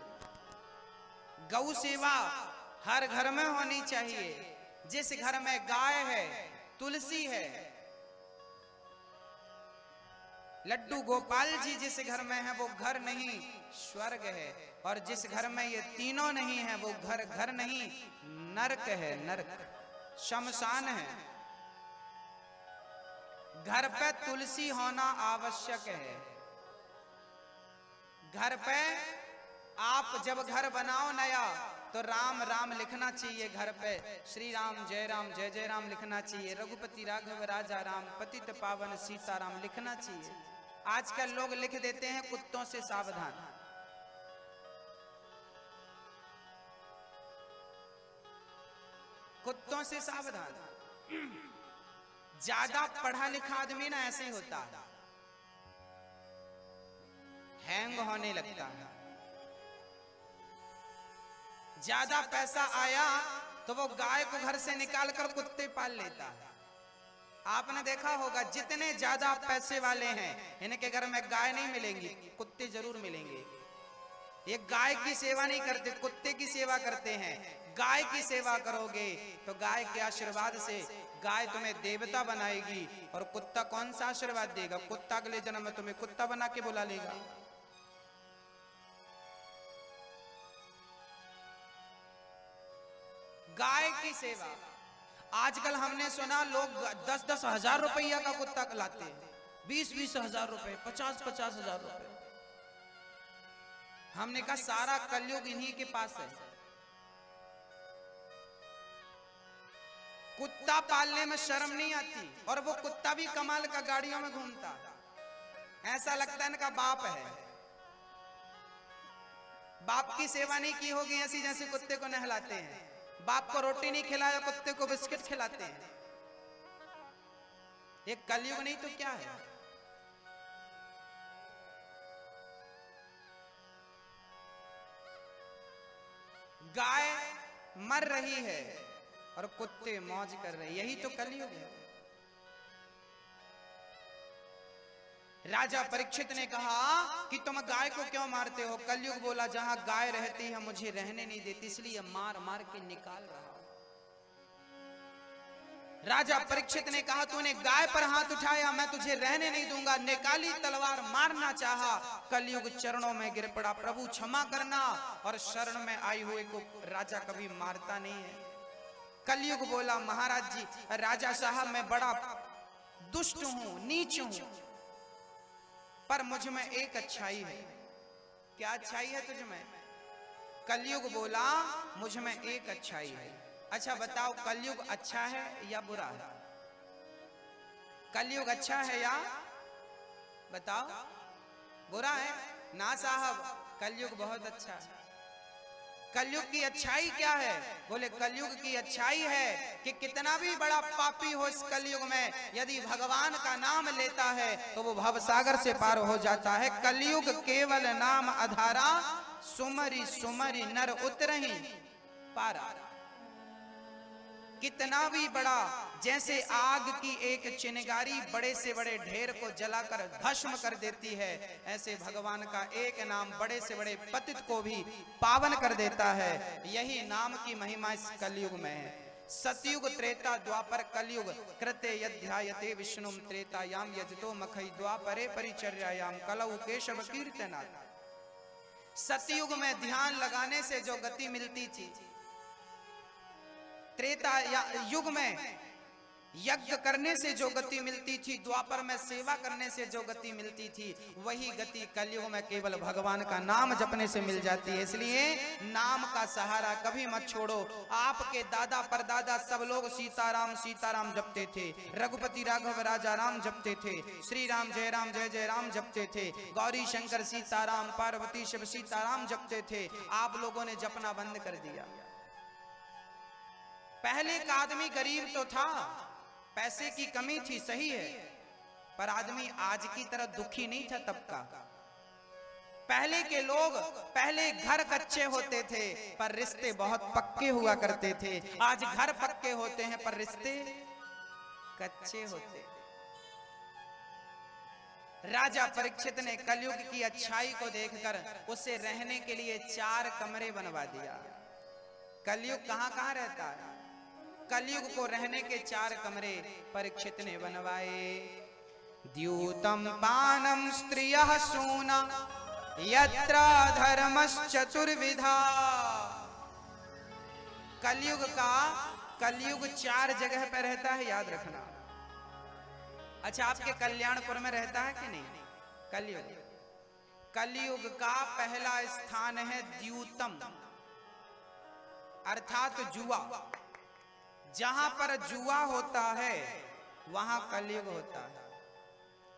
गौ सेवा हर घर में होनी चाहिए। जिस घर में गाय है, तुलसी है, लड्डू गोपाल जी जिस घर में है वो घर नहीं स्वर्ग है, और जिस घर में ये तीनों नहीं है वो घर घर नहीं नरक है, नरक शमशान है। घर पे तुलसी होना आवश्यक है। घर पे आप जब घर बनाओ नया तो राम राम लिखना चाहिए, घर पे श्री राम जय जय राम लिखना चाहिए, रघुपति राघव राजा राम, पतित पावन सीताराम लिखना चाहिए। आजकल लोग लिख देते हैं कुत्तों से सावधान। कुत्तों से सावधान। ज्यादा पढ़ा लिखा आदमी ना ऐसे ही होता है, हैंग होने लगता है। ज्यादा पैसा आया तो वो गाय को घर से निकालकर कुत्ते पाल लेता है। आपने देखा होगा, जितने ज्यादा पैसे वाले हैं इनके घर में गाय नहीं मिलेंगी, कुत्ते जरूर मिलेंगे। ये गाय की सेवा नहीं करते, कुत्ते की सेवा करते हैं। गाय की सेवा करोगे तो गाय के आशीर्वाद से गाय तुम्हें देवता बनाएगी, और कुत्ता कौन सा आशीर्वाद देगा? कुत्ता अगले जन्म में तुम्हें कुत्ता बना के बुला लेगा। गाय की सेवा। आजकल हमने सुना लोग 10-10 हजार रुपया का कुत्ता लाते हैं, 20-20 हजार रुपए, 50-50 हजार रुपए। हमने कहा सारा कलयुग इन्हीं के पास है। कुत्ता पालने में शर्म नहीं आती, और वो कुत्ता भी कमाल का गाड़ियों में घूमता, ऐसा लगता है इनका बाप है। बाप की सेवा नहीं की होगी ऐसी जैसे कुत्ते को नहलाते हैं। बाप को रोटी नहीं खिलाया, कुत्ते को बिस्किट खिलाते हैं। ये कलयुग नहीं तो क्या है? गाय मर रही है और कुत्ते मौज कर रहे हैं, यही तो कलयुग है। राजा परीक्षित ने कहा कि तुम गाय को क्यों मारते हो? कलयुग बोला, जहां गाय रहती है मुझे रहने नहीं देती, इसलिए मार मार के निकाल रहा हूं। राजा परीक्षित ने कहा, तूने गाय पर हाथ उठाया, मैं तुझे रहने नहीं दूंगा। निकाली तलवार, मारना चाहा, कलयुग चरणों में गिर पड़ा, प्रभु क्षमा करना, और शरण में आई हुए को राजा कभी मारता नहीं है। कलयुग बोला, महाराज जी, राजा साहब मैं बड़ा दुष्ट हूं, नीच हूं, पर मुझ में एक अच्छाई है। क्या अच्छाई है तुझ में? कलयुग बोला, मुझ में एक अच्छाई है। अच्छा बताओ, कलयुग अच्छा है या बुरा है? कलयुग अच्छा है या बताओ बुरा है? ना साहब, कलयुग बहुत अच्छा है। कलयुग की अच्छाई क्या है? बोले, कलयुग की अच्छाई है कि कितना भी बड़ा पापी हो इस कलयुग में, यदि भगवान का नाम लेता है तो वो भवसागर से पार हो जाता है। कलयुग केवल नाम आधारा, सुमरी सुमरी नर उतरहि पारा। कितना भी बड़ा, जैसे आग की एक चिंगारी बड़े से बड़े ढेर को जलाकर भस्म कर देती है, ऐसे भगवान का एक नाम बड़े से बड़े पतित को भी पावन कर देता है। यही नाम की महिमा इस कलयुग में है। सतयुग त्रेता द्वापर कलयुग कृते यध्यायते विष्णुम त्रेतायाम यजतो मखई द्वापरे परिचर्यायाम कलौ केशव कीर्तनात्। सतयुग में ध्यान लगाने से जो गति मिलती थी, त्रेता युग में यज्ञ करने से जो गति मिलती थी, द्वापर में सेवा करने से जो गति मिलती थी, वही गति कलयुग में केवल भगवान का नाम जपने से मिल जाती है। इसलिए नाम का सहारा कभी मत छोड़ो। आपके दादा परदादा सब लोग सीताराम सीताराम जपते थे, रघुपति राघव राजा राम जपते थे, श्री राम जय राम जपते थे, गौरी शंकर सीताराम, पार्वती शिव सीताराम जपते थे। आप लोगों ने जपना बंद कर दिया। पहले का आदमी गरीब तो था, पैसे की कमी थी, सही है, पर आदमी आज की तरह दुखी नहीं था तब का। पहले के लोग, पहले घर कच्चे होते थे पर रिश्ते बहुत पक्के हुआ करते थे। आज घर पक्के होते हैं पर रिश्ते कच्चे होते। राजा परीक्षित ने कलयुग की अच्छाई को देखकर उसे रहने के लिए 4 कमरे बनवा दिया। कलयुग कहां कहां रहता है? कलयुग को रहने के 4 कमरे परीक्षित ने बनवाए। द्यूतम पानम स्त्रियः सूना यत्र धर्मश्चतुर्विधा। कलयुग 4 जगह पर रहता है, याद रखना। अच्छा, आपके कल्याणपुर में रहता है कि नहीं कलयुग का पहला स्थान है द्यूतम, अर्थात जुआ। जहां पर जुआ होता है वहां कलयुग होता है।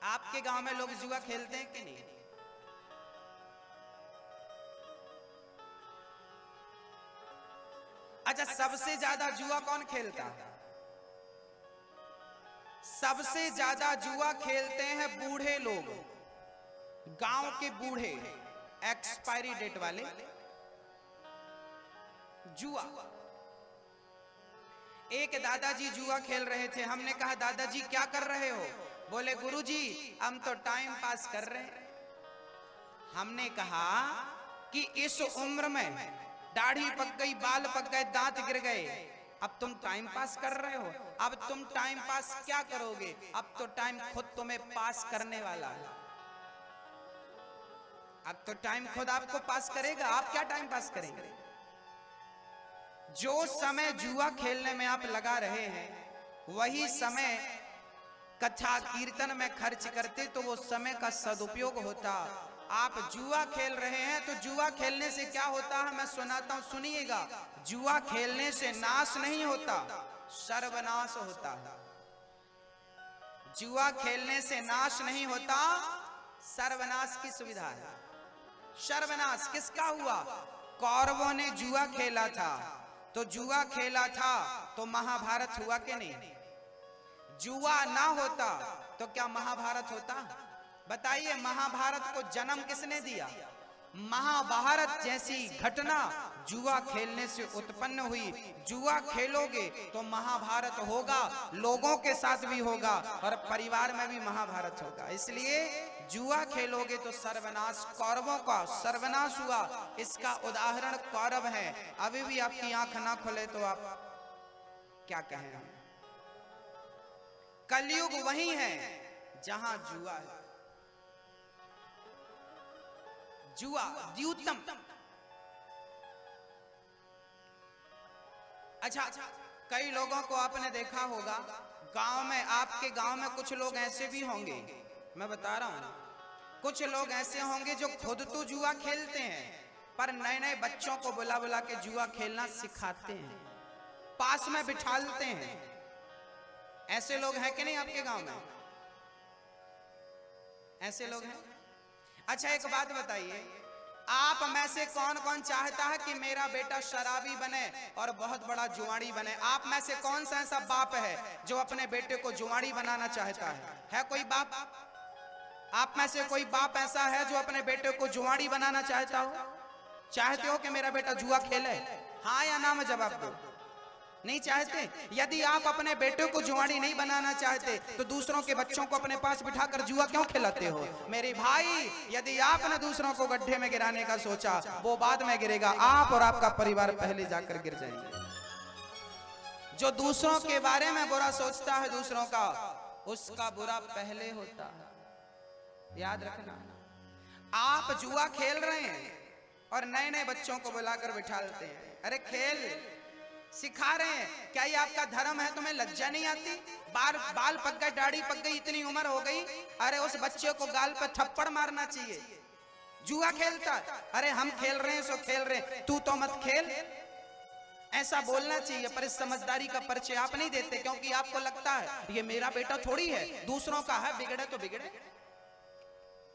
आपके गांव में लोग जुआ खेलते हैं कि नहीं? अच्छा, सबसे ज्यादा जुआ कौन खेलता है? सबसे ज्यादा जुआ खेलते हैं बूढ़े लोग, गांव के बूढ़े, एक्सपायरी डेट वाले जुआ। एक दादाजी जुआ खेल रहे थे। हमने कहा दादाजी क्या कर रहे हो? बोले गुरुजी हम तो टाइम पास कर रहे हैं। हमने कहा कि इस उम्र में दाढ़ी पक गई, बाल पक गए, दांत गिर गए, अब तुम टाइम पास कर रहे हो। अब तुम टाइम पास क्या करोगे? अब तो टाइम खुद तुम्हें पास करने वाला है। अब तो टाइम खुद आपको पास करेगा। आप क्या टाइम पास करेंगे? जो समय जुआ खेलने में आप लगा रहे हैं वही समय कथा कीर्तन में खर्च करते तो वो समय का सदुपयोग होता। आप जुआ खेल रहे हैं तो जुआ खेलने से क्या होता है मैं सुनाता हूं, सुनिएगा। जुआ खेलने से नाश नहीं होता, सर्वनाश होता है। जुआ खेलने से नाश नहीं होता, सर्वनाश की सुविधा है। सर्वनाश किसका हुआ? कौरवों ने जुआ खेला था, तो जुआ खेला था तो महाभारत हुआ कि नहीं? जुआ ना होता तो क्या महाभारत होता? बताइए, महाभारत को जन्म किसने दिया? महाभारत जैसी घटना जुआ खेलने से उत्पन्न हुई। जुआ खेलोगे तो महाभारत होगा, लोगों के साथ भी होगा और परिवार में भी महाभारत होगा। इसलिए जुआ खेलोगे तो सर्वनाश, कौरवों का सर्वनाश हुआ। इसका उदाहरण कौरव है। अभी भी आपकी आंख ना खुले तो आप क्या कहें? कलयुग वही है जहां जुआ है। जुआ द्यूतम। अच्छा, कई लोगों को आपने देखा होगा गांव में, आपके गांव में कुछ लोग ऐसे भी होंगे, मैं बता रहा हूं, कुछ लोग ऐसे होंगे जो खुद तो जुआ खेलते हैं पर नए नए बच्चों को बुला बुला के जुआ खेलना सिखाते हैं, पास में बिठालते हैं। ऐसे लोग हैं कि नहीं आपके गांव में? ऐसे लोग हैं? अच्छा, एक बात बताइए, आप में से कौन कौन चाहता है कि मेरा बेटा शराबी बने और बहुत बड़ा जुआड़ी बने? आप में से कौन सा ऐसा बाप है जो अपने बेटे को जुआड़ी बनाना चाहता है? है कोई बाप? आप में से कोई बाप ऐसा है जो अपने बेटे को जुआड़ी बनाना चाहता हो? चाहते हो कि मेरा बेटा जुआ खेले? हाँ या ना में जवाब दो। नहीं चाहते? यदि आप अपने बेटे को जुआड़ी नहीं बनाना चाहते तो दूसरों के बच्चों को अपने पास बिठाकर जुआ क्यों खिलाते हो? मेरे भाई, यदि आपने दूसरों को गड्ढे में गिराने का सोचा, वो बाद में गिरेगा, आप और आपका परिवार पहले जाकर गिर जाएंगे। जो दूसरों के बारे में बुरा सोचता है दूसरों का, उसका बुरा पहले होता है। याद रखना। आप जुआ खेल रहे हैं और नए नए बच्चों को बुलाकर बिठाते हैं, अरे खेल, सिखा रहे हैं। क्या ये आपका धर्म है? तुम्हें लज्जा नहीं आती? बाल पक गए, दाढ़ी पक गई, इतनी उम्र हो गई, अरे उस बच्चे को गाल पर थप्पड़ मारना चाहिए। जुआ खेलता, अरे हम खेल रहे हैं सो खेल रहे हैं, तू तो मत खेल, ऐसा बोलना चाहिए। पर इस समझदारी का परिचय आप नहीं देते, क्योंकि आपको लगता है ये मेरा बेटा थोड़ी है, दूसरों का है, बिगड़े तो बिगड़े।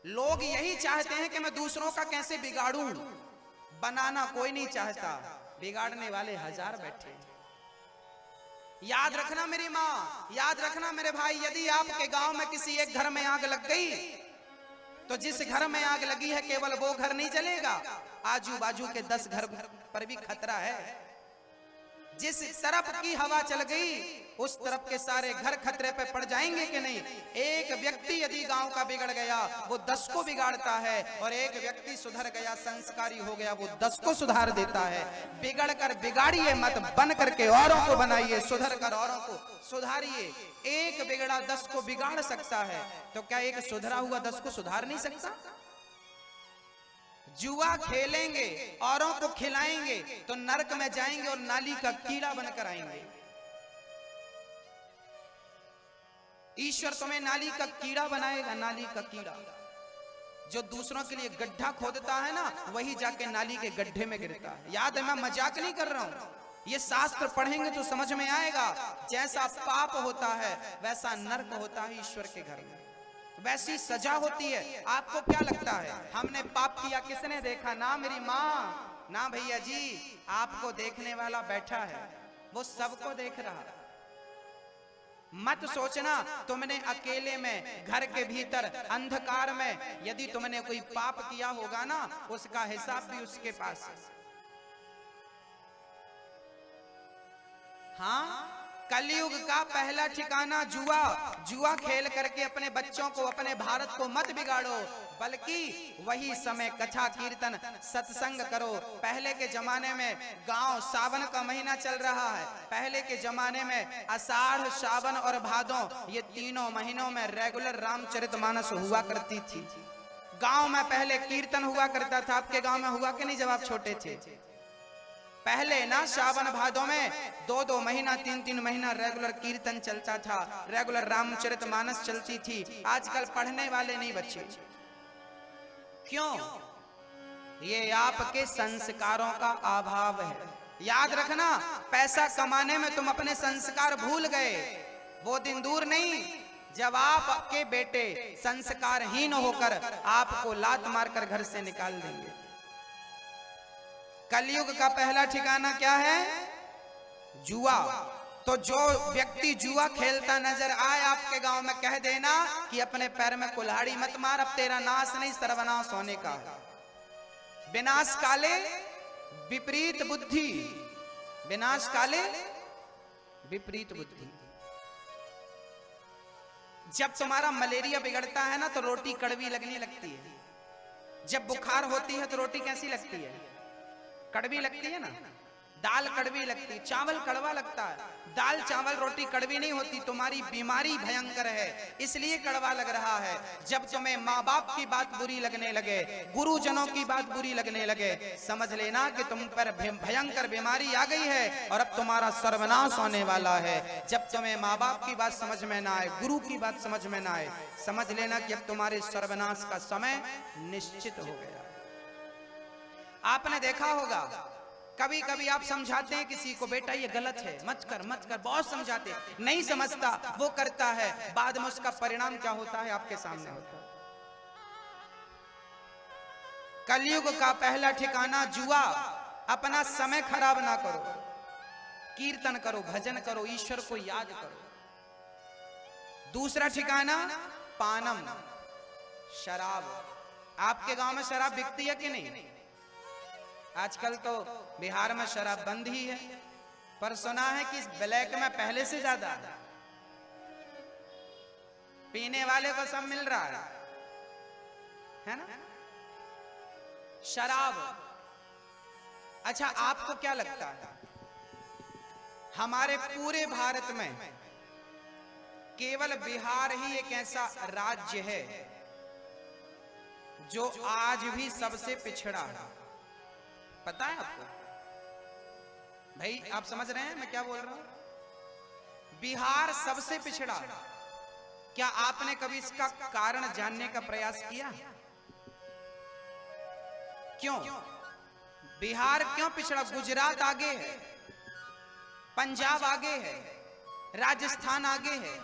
लोग यही चाहते हैं कि मैं दूसरों का कैसे बिगाड़ूं, बनाना कोई नहीं चाहता, बिगाड़ने वाले हजार बैठे। याद रखना मेरी माँ, याद रखना मेरे भाई, यदि आपके गांव में किसी एक घर में आग लग गई तो जिस घर में आग लगी है केवल वो घर नहीं जलेगा, आजू बाजू के 10 घर पर भी खतरा है। जिस तरफ की हवा चल गई उस तरफ के सारे घर खतरे पे पड़ जाएंगे कि नहीं। एक व्यक्ति यदि गांव का बिगड़ गया वो 10 को बिगाड़ता है, और एक व्यक्ति सुधर गया, संस्कारी हो गया, वो 10 को सुधार देता है। बिगड़ कर बिगाड़िए मत, बन करके औरों को बनाइए, सुधर कर औरों को सुधारिए। एक बिगड़ा 10 को बिगाड़ सकता है, तो क्या एक सुधरा हुआ 10 को सुधार नहीं सकता? जुआ खेलेंगे, औरों को खिलाएंगे तो नरक में जाएंगे और नाली का कीड़ा बनकर आएंगे। ईश्वर तुम्हें नाली का कीड़ा बनाएगा, नाली का कीड़ा। जो दूसरों के लिए गड्ढा खोदता है ना, वही जाके नाली के गड्ढे में गिरता है। याद है, मैं मजाक नहीं कर रहा हूं, ये शास्त्र पढ़ेंगे तो समझ में आएगा। जैसा पाप होता है वैसा नरक होता है ईश्वर के घर में, वैसी सजा होती है। आपको क्या लगता है हमने पाप किया, किसने देखा? ना मेरी माँ, ना भैया जी, आपको देखने वाला बैठा है, वो सबको देख रहा है। मत सोचना तुमने अकेले में घर के भीतर अंधकार में यदि तुमने कोई पाप किया होगा ना, उसका हिसाब भी उसके पास है। हाँ, कलयुग का पहला ठिकाना जुआ। जुआ खेल करके अपने बच्चों को, अपने भारत को मत बिगाड़ो, बल्कि वही समय कथा कीर्तन सत्संग करो। पहले के जमाने में गांव, सावन का महीना चल रहा है, पहले के जमाने में आषाढ़, सावन और भादों, ये तीनों महीनों में रेगुलर रामचरितमानस हुआ करती थी। गांव में पहले कीर्तन हुआ करता था। आपके गांव में हुआ कि नहीं जब आप छोटे थे? पहले ना सावन भादों में 2-2 महीना, 3-3 महीना रेगुलर कीर्तन चलता था, रेगुलर रामचरितमानस चलती थी। आजकल पढ़ने वाले नहीं बच्चे। क्यों? ये आपके संस्कारों का अभाव है। याद रखना, पैसा कमाने में तुम अपने संस्कार भूल गए। वो दिन दूर नहीं जब आपके बेटे संस्कारहीन होकर आपको लात मारकर घर से निकाल देंगे। कलयुग का पहला ठिकाना क्या है? जुआ। तो जो व्यक्ति जुआ खेलता नजर आए आपके गांव में, कह देना कि अपने पैर में कुल्हाड़ी मत मार, अब तेरा नाश नहीं सर्वनाश होने का है। विनाश काले विपरीत बुद्धि, विनाश काले विपरीत बुद्धि। जब तुम्हारा मलेरिया बिगड़ता है ना तो रोटी कड़वी लगने लगती है। जब बुखार होती है तो रोटी कैसी लगती है? कड़वी लगती है ना। दाल कड़वी लगती है, चावल कड़वा लगता है। दाल चावल रोटी कड़वी नहीं होती। तुम्हारी बीमारी भयंकर है इसलिए कड़वा लग रहा है। जब तुम्हें माँ बाप की बात बुरी लगने लगे, गुरुजनों की बात बुरी लगने लगे, समझ लेना कि तुम पर भयंकर बीमारी आ गई है और अब तुम्हारा सर्वनाश होने वाला है। जब तुम्हें माँ बाप की बात समझ में ना आए, गुरु की बात समझ में ना आए, समझ लेना कि अब तुम्हारे सर्वनाश का समय निश्चित हो गया। आपने देखा होगा कभी कभी आप समझाते हैं किसी को, बेटा ये गलत है, मत कर मत कर, बहुत समझाते, नहीं समझता, वो करता है, बाद में उसका परिणाम क्या होता है आपके सामने होता है। कलयुग का पहला ठिकाना जुआ। अपना समय खराब ना करो, कीर्तन करो, भजन करो, ईश्वर को याद करो। दूसरा ठिकाना पानम, शराब। आपके गांव में शराब बिकती है कि नहीं? आजकल तो बिहार में शराब बंद ही है, पर सुना है कि ब्लैक में पहले से ज्यादा पीने वाले को सब मिल रहा है ना शराब। अच्छा, आपको क्या लगता है हमारे पूरे भारत में केवल बिहार ही एक ऐसा राज्य है जो आज भी सबसे पिछड़ा है? पता है आपको? भाई आप समझ रहे हैं मैं क्या बोल रहा हूं? बिहार सबसे पिछड़ा, क्या आपने कभी इसका कारण जानने का प्रयास किया? क्यों बिहार क्यों पिछड़ा? गुजरात आगे है, पंजाब आगे है, राजस्थान आगे है,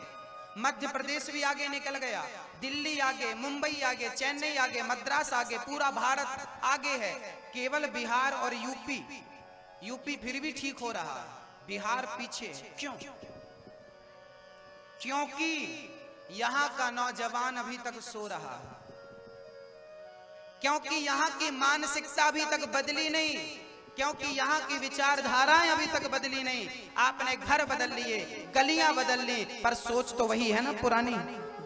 मध्य प्रदेश भी आगे निकल गया, दिल्ली आगे, मुंबई आगे, चेन्नई आगे, मद्रास आगे, पूरा भारत आगे है। केवल बिहार और यूपी फिर भी ठीक हो रहा है, बिहार पीछे है। क्यों? क्योंकि यहां का नौजवान अभी तक सो रहा है, क्योंकि यहां की मानसिकता अभी तक बदली नहीं, क्योंकि यहाँ की विचारधाराएं अभी तक बदली नहीं। आपने घर बदल लिए, गलियां बदल ली, पर सोच तो वही है ना पुरानी।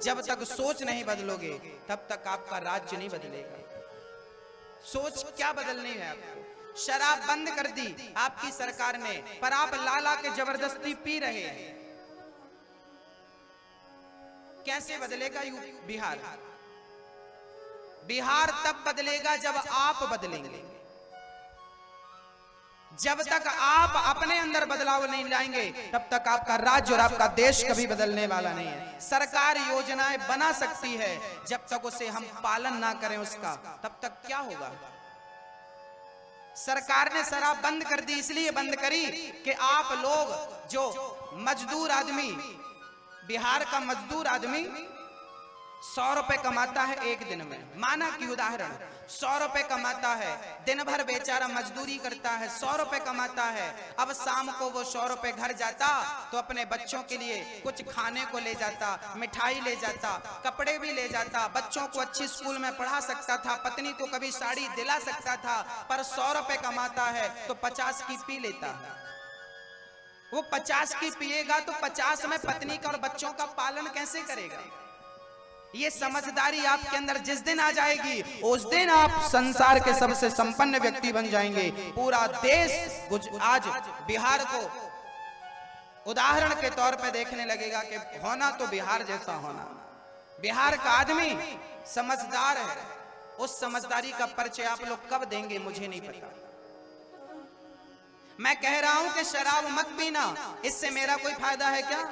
जब तक सोच नहीं बदलोगे तब तक आपका राज्य नहीं बदलेगा। सोच क्या बदलनी है आपको? शराब बंद कर दी आपकी सरकार ने, पर आप ला के जबरदस्ती पी रहे हैं। कैसे बदलेगा बिहार? बिहार तब बदलेगा जब आप बदलेंगे। जब तक आप अपने अंदर बदलाव नहीं लाएंगे तब तक आपका राज्य और आपका देश कभी बदलने वाला नहीं है। सरकार योजनाएं बना सकती है, जब तक उसे हम पालन ना करें उसका, तब तक क्या होगा? सरकार ने शराब बंद कर दी, इसलिए बंद करी कि आप लोग जो मजदूर आदमी, बिहार का मजदूर आदमी 100 रुपए कमाता है एक दिन में, माना कि उदाहरण 100 रुपए कमाता है, दिन भर बेचारा मजदूरी करता है, 100 रुपए कमाता है। अब शाम को वो 100 रुपए घर जाता तो अपने बच्चों के लिए कुछ खाने को ले जाता, मिठाई ले जाता, कपड़े भी ले जाता, बच्चों को अच्छी स्कूल में पढ़ा सकता था, पत्नी को कभी साड़ी दिला सकता था। पर 100 रुपए कमाता है तो 50 की पी लेता है। वो 50 की पिएगा तो 50 में पत्नी का और बच्चों का पालन कैसे करेगा? ये समझदारी आपके अंदर जिस दिन आ जाएगी, उस दिन आप संसार के सबसे संपन्न व्यक्ति बन जाएंगे। पूरा देश आज बिहार को उदाहरण के तौर पे देखने लगेगा कि होना तो बिहार जैसा होना। बिहार का आदमी समझदार है, उस समझदारी का परिचय आप लोग कब देंगे मुझे नहीं पता। मैं कह रहा हूं कि शराब मत पीना, इससे मेरा कोई फायदा है क्या?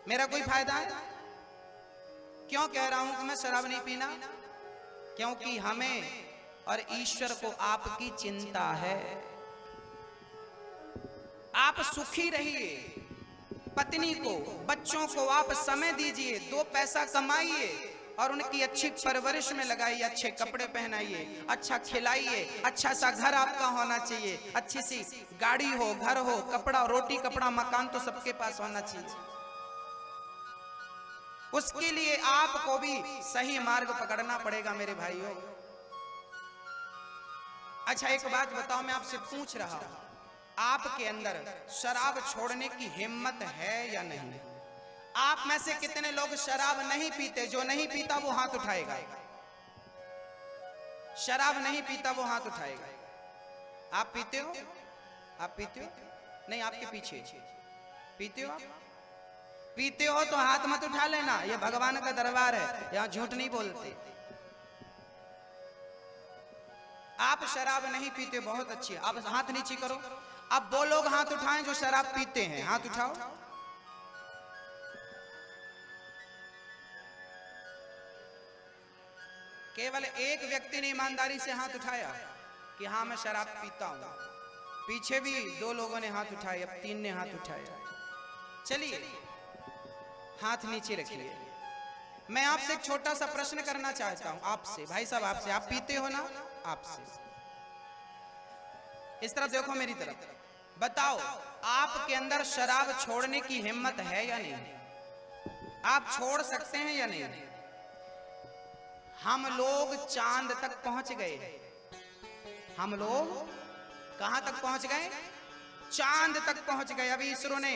मेरा कोई फायदा है? क्यों कह रहा हूं कि मैं शराब नहीं पीना? क्योंकि हमें और ईश्वर को आपकी चिंता है। आप सुखी रहिए, पत्नी को, बच्चों को आप समय दीजिए, 2 पैसा कमाइए और उनकी अच्छी परवरिश में लगाइए, अच्छे कपड़े पहनाइए, अच्छा खिलाइए, अच्छा सा घर आपका होना चाहिए, अच्छी सी गाड़ी हो, घर हो, कपड़ा, रोटी कपड़ा मकान तो सबके पास होना चाहिए। उसके लिए आपको भी सही मार्ग पकड़ना पड़ेगा मेरे भाइयों। अच्छा एक बात बताओ, मैं आपसे पूछ रहा हूं, आपके अंदर शराब छोड़ने की हिम्मत है या नहीं? आप में से कितने लोग शराब नहीं पीते? जो नहीं पीता वो हाथ उठाएगा। शराब नहीं पीता वो हाथ उठाएगा। आप पीते हो? आप पीते हो? नहीं, आपके पीछे पीते हो? आप पीते हो तो हाथ मत उठा लेना, ये भगवान का दरबार है, यहां झूठ नहीं बोलते। आप शराब नहीं पीते, बहुत अच्छी है, आप हाथ नीचे करो। अब वो लोग हाथ उठाएं जो शराब पीते हैं, हाथ उठाओ। केवल एक व्यक्ति ने ईमानदारी से हाथ उठाया कि हाँ मैं शराब पीता हूं। पीछे भी 2 लोगों ने हाथ उठाए, अब 3 ने हाथ उठाया। चलिए हाथ नीचे रखिए। मैं आपसे एक छोटा सा प्रश्न करना चाहता हूं आपसे, भाई साहब आपसे, आप पीते हो ना? आपसे इस तरफ देखो, मेरी तरफ, बताओ आपके अंदर शराब छोड़ने की हिम्मत है या नहीं? आप छोड़ सकते हैं या नहीं? हम लोग चांद तक पहुंच गए। हम लोग कहां तक पहुंच गए? चांद तक पहुंच गए। अभी इसरो ने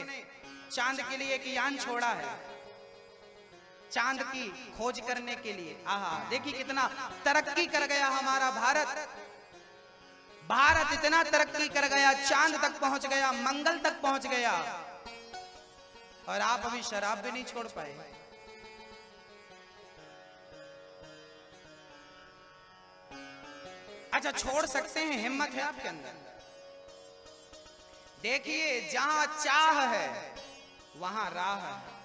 चांद के लिए एक यान छोड़ा है, चांद की खोज करने के लिए। आहा, देखिए कितना तरक्की कर गया हमारा भारत। भारत इतना तरक्की कर गया, चांद तक पहुंच गया, मंगल तक पहुंच गया, और आप अभी शराब भी नहीं छोड़ पाए। अच्छा, छोड़ सकते हैं, हिम्मत है आपके अंदर? देखिए, जहां चाह है वहां राह है।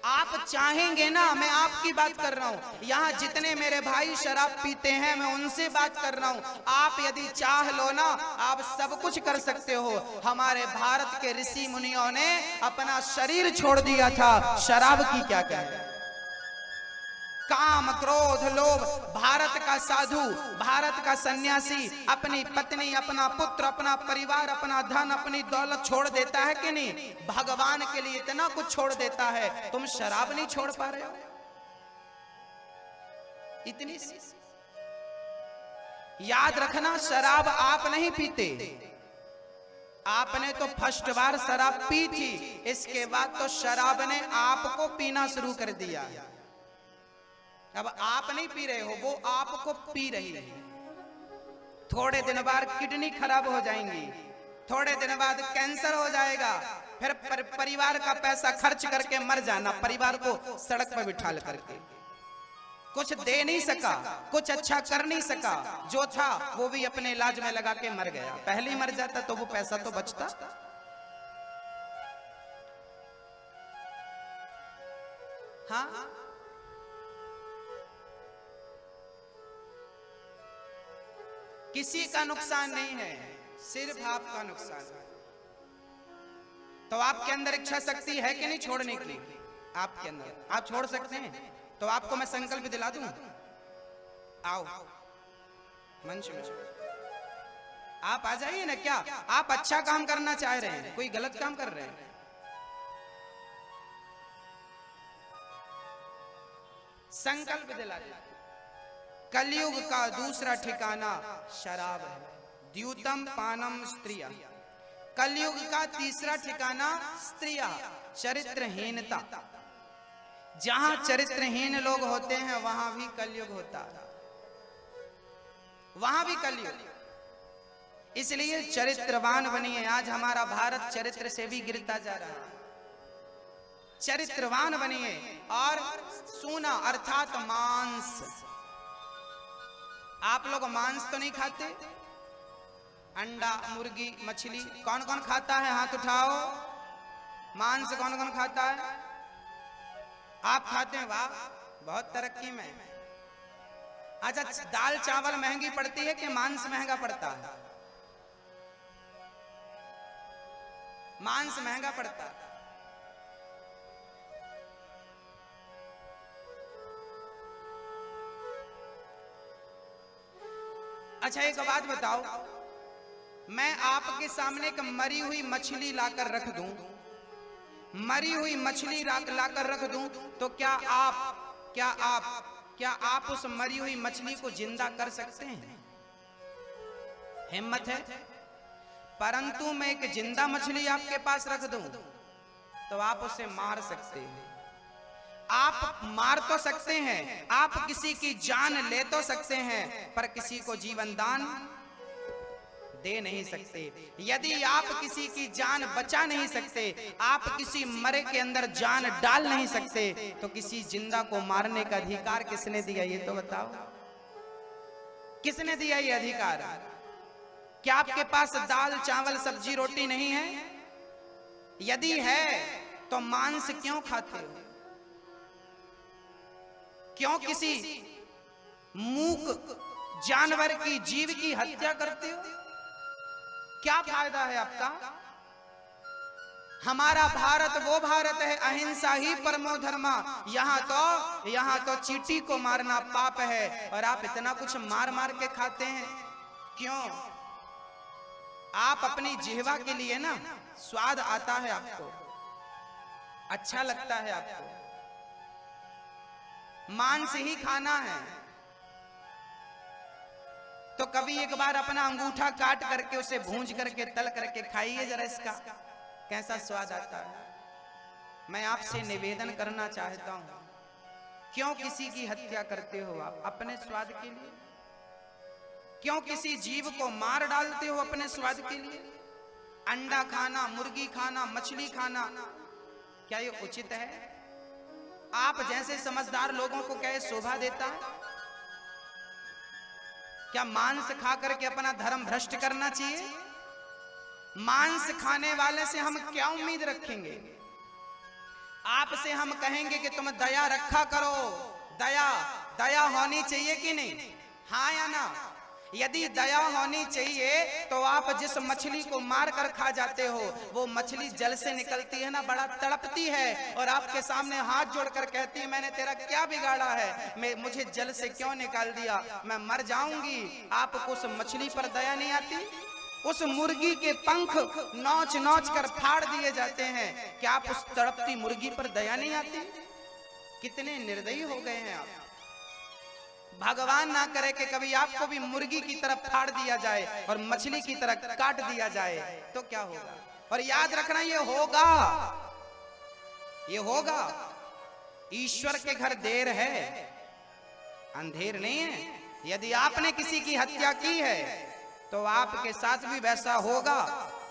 आप चाहेंगे ना, मैं आपकी बात कर रहा हूं। यहाँ जितने मेरे भाई शराब पीते हैं, मैं उनसे बात कर रहा हूं। आप यदि चाह लो ना, आप सब कुछ कर सकते हो। हमारे भारत के ऋषि मुनियों ने अपना शरीर छोड़ दिया था, शराब की क्या कहे। काम, क्रोध, लोभ। भारत का साधु, भारत का सन्यासी अपनी पत्नी, अपना पुत्र, अपना परिवार, अपना धन, अपनी दौलत छोड़ देता है कि नहीं? भगवान के लिए इतना कुछ छोड़ देता है, तुम शराब नहीं छोड़ पा रहे हो? इतनी सी याद रखना, शराब आप नहीं पीते। आपने तो फर्स्ट बार शराब पी थी, इसके बाद तो शराब ने आपको पीना शुरू कर दिया। अब आप नहीं पी रहे हो, वो आपको पी रही है। थोड़े दिन बाद किडनी खराब हो जाएंगी, थोड़े दिन बाद कैंसर हो जाएगा, फिर परिवार का पैसा खर्च करके मर जाना, परिवार को सड़क पर बिठा करके। कुछ दे नहीं सका, कुछ अच्छा कर नहीं सका, जो था वो भी अपने इलाज में लगा के मर गया। पहले ही मर जाता तो वो पैसा तो बचता। हाँ, किसी का नुकसान नहीं है, सिर्फ आपका नुकसान है। तो आपके अंदर इच्छा शक्ति है कि नहीं छोड़ने की? आपके अंदर, आप छोड़ सकते हैं। तो आपको मैं संकल्प दिला दूं, आओ मंच में आप आ जाइए ना। क्या आप अच्छा काम करना चाह रहे हैं, कोई गलत काम कर रहे हैं? संकल्प दिला दे। कलयुग का दूसरा ठिकाना शराब है, द्यूतम पानम स्त्रिया। कलयुग का तीसरा ठिकाना स्त्रिया, चरित्रहीनता। जहां चरित्रहीन लोग होते हैं वहां भी कलयुग होता है, वहां भी कलयुग। इसलिए चरित्रवान बनिए। आज हमारा भारत चरित्र से भी गिरता जा रहा है। चरित्रवान बनिए। और सूना अर्थात मांस। आप लोग मांस तो नहीं खाते? अंडा, मुर्गी, मछली कौन कौन खाता है? हाथ उठाओ। मांस कौन कौन खाता है? आप खाते हैं? वाह, बहुत तरक्की में। अच्छा, दाल चावल महंगी पड़ती है कि मांस महंगा पड़ता है? मांस महंगा पड़ता है। अच्छा, एक बात बताओ, मैं आपके सामने एक मरी हुई मछली लाकर रख दूं, मरी हुई मछली लाकर रख दूं, तो क्या आप उस मरी हुई मछली को जिंदा कर सकते हैं? हिम्मत है? परंतु मैं एक जिंदा मछली आपके पास रख दूं तो आप उसे मार सकते हैं। आप मार तो सकते हैं, आप किसी की जान ले तो सकते हैं, पर किसी को जीवन दान दे नहीं सकते। यदि आप किसी की जान बचा नहीं सकते, आप किसी मरे के अंदर जान डाल नहीं सकते, तो किसी जिंदा को मारने का अधिकार किसने दिया? ये तो बताओ, किसने दिया ये अधिकार? क्या आपके पास दाल चावल सब्जी रोटी नहीं है? यदि है तो मांस क्यों खाते हो? क्यों किसी मूक जानवर की, जीव की हत्या करते हो? क्या फायदा है आपका? हमारा भारत वो भारत है, अहिंसा ही परमो धर्मा। यहाँ तो चींटी को मारना पाप है, और आप इतना कुछ मार मार के खाते हैं। क्यों? आप अपनी जिह्वा के लिए ना, स्वाद आता है आपको, अच्छा लगता है आपको, मांस ही खाना है, तो कभी एक बार अपना अंगूठा काट करके उसे भूंज करके तल करके खाइए जरा, इसका कैसा स्वाद आता है। मैं आपसे निवेदन करना चाहता हूं, क्यों किसी की हत्या करते हो आप अपने स्वाद के लिए? क्यों किसी जीव को मार डालते हो अपने स्वाद के लिए? अंडा खाना, मुर्गी खाना, मछली खाना, क्या ये उचित है? आप जैसे समझदार लोगों को क्या ये शोभा देता है? क्या मांस खा करके अपना धर्म भ्रष्ट करना चाहिए? मांस खाने वाले से हम क्या उम्मीद रखेंगे? आपसे हम कहेंगे कि तुम दया रखा करो, दया दया होनी चाहिए कि नहीं? हाँ या ना? यदि दया होनी चाहिए तो आप जिस मछली को मार कर खा जाते हो, वो मछली जल से निकलती है ना, बड़ा तड़पती है और आपके सामने हाथ जोड़कर कहती है मैंने तेरा क्या बिगाड़ा है, मुझे जल से क्यों निकाल दिया, मैं मर जाऊंगी। आपको उस मछली पर दया नहीं आती? उस मुर्गी के पंख नोच नोच कर फाड़ दिए जाते हैं, क्या आप उस तड़पती मुर्गी पर दया नहीं आती? कितने निर्दयी हो गए हैं आप। भगवान ना करे कि कभी आपको भी मुर्गी की तरफ फाड़ दिया जाए और मछली की तरह काट दिया जाए तो क्या होगा? और याद रखना ये होगा, ये होगा। ईश्वर के घर देर है, अंधेर नहीं है। यदि आपने किसी की हत्या की है तो आपके साथ भी वैसा होगा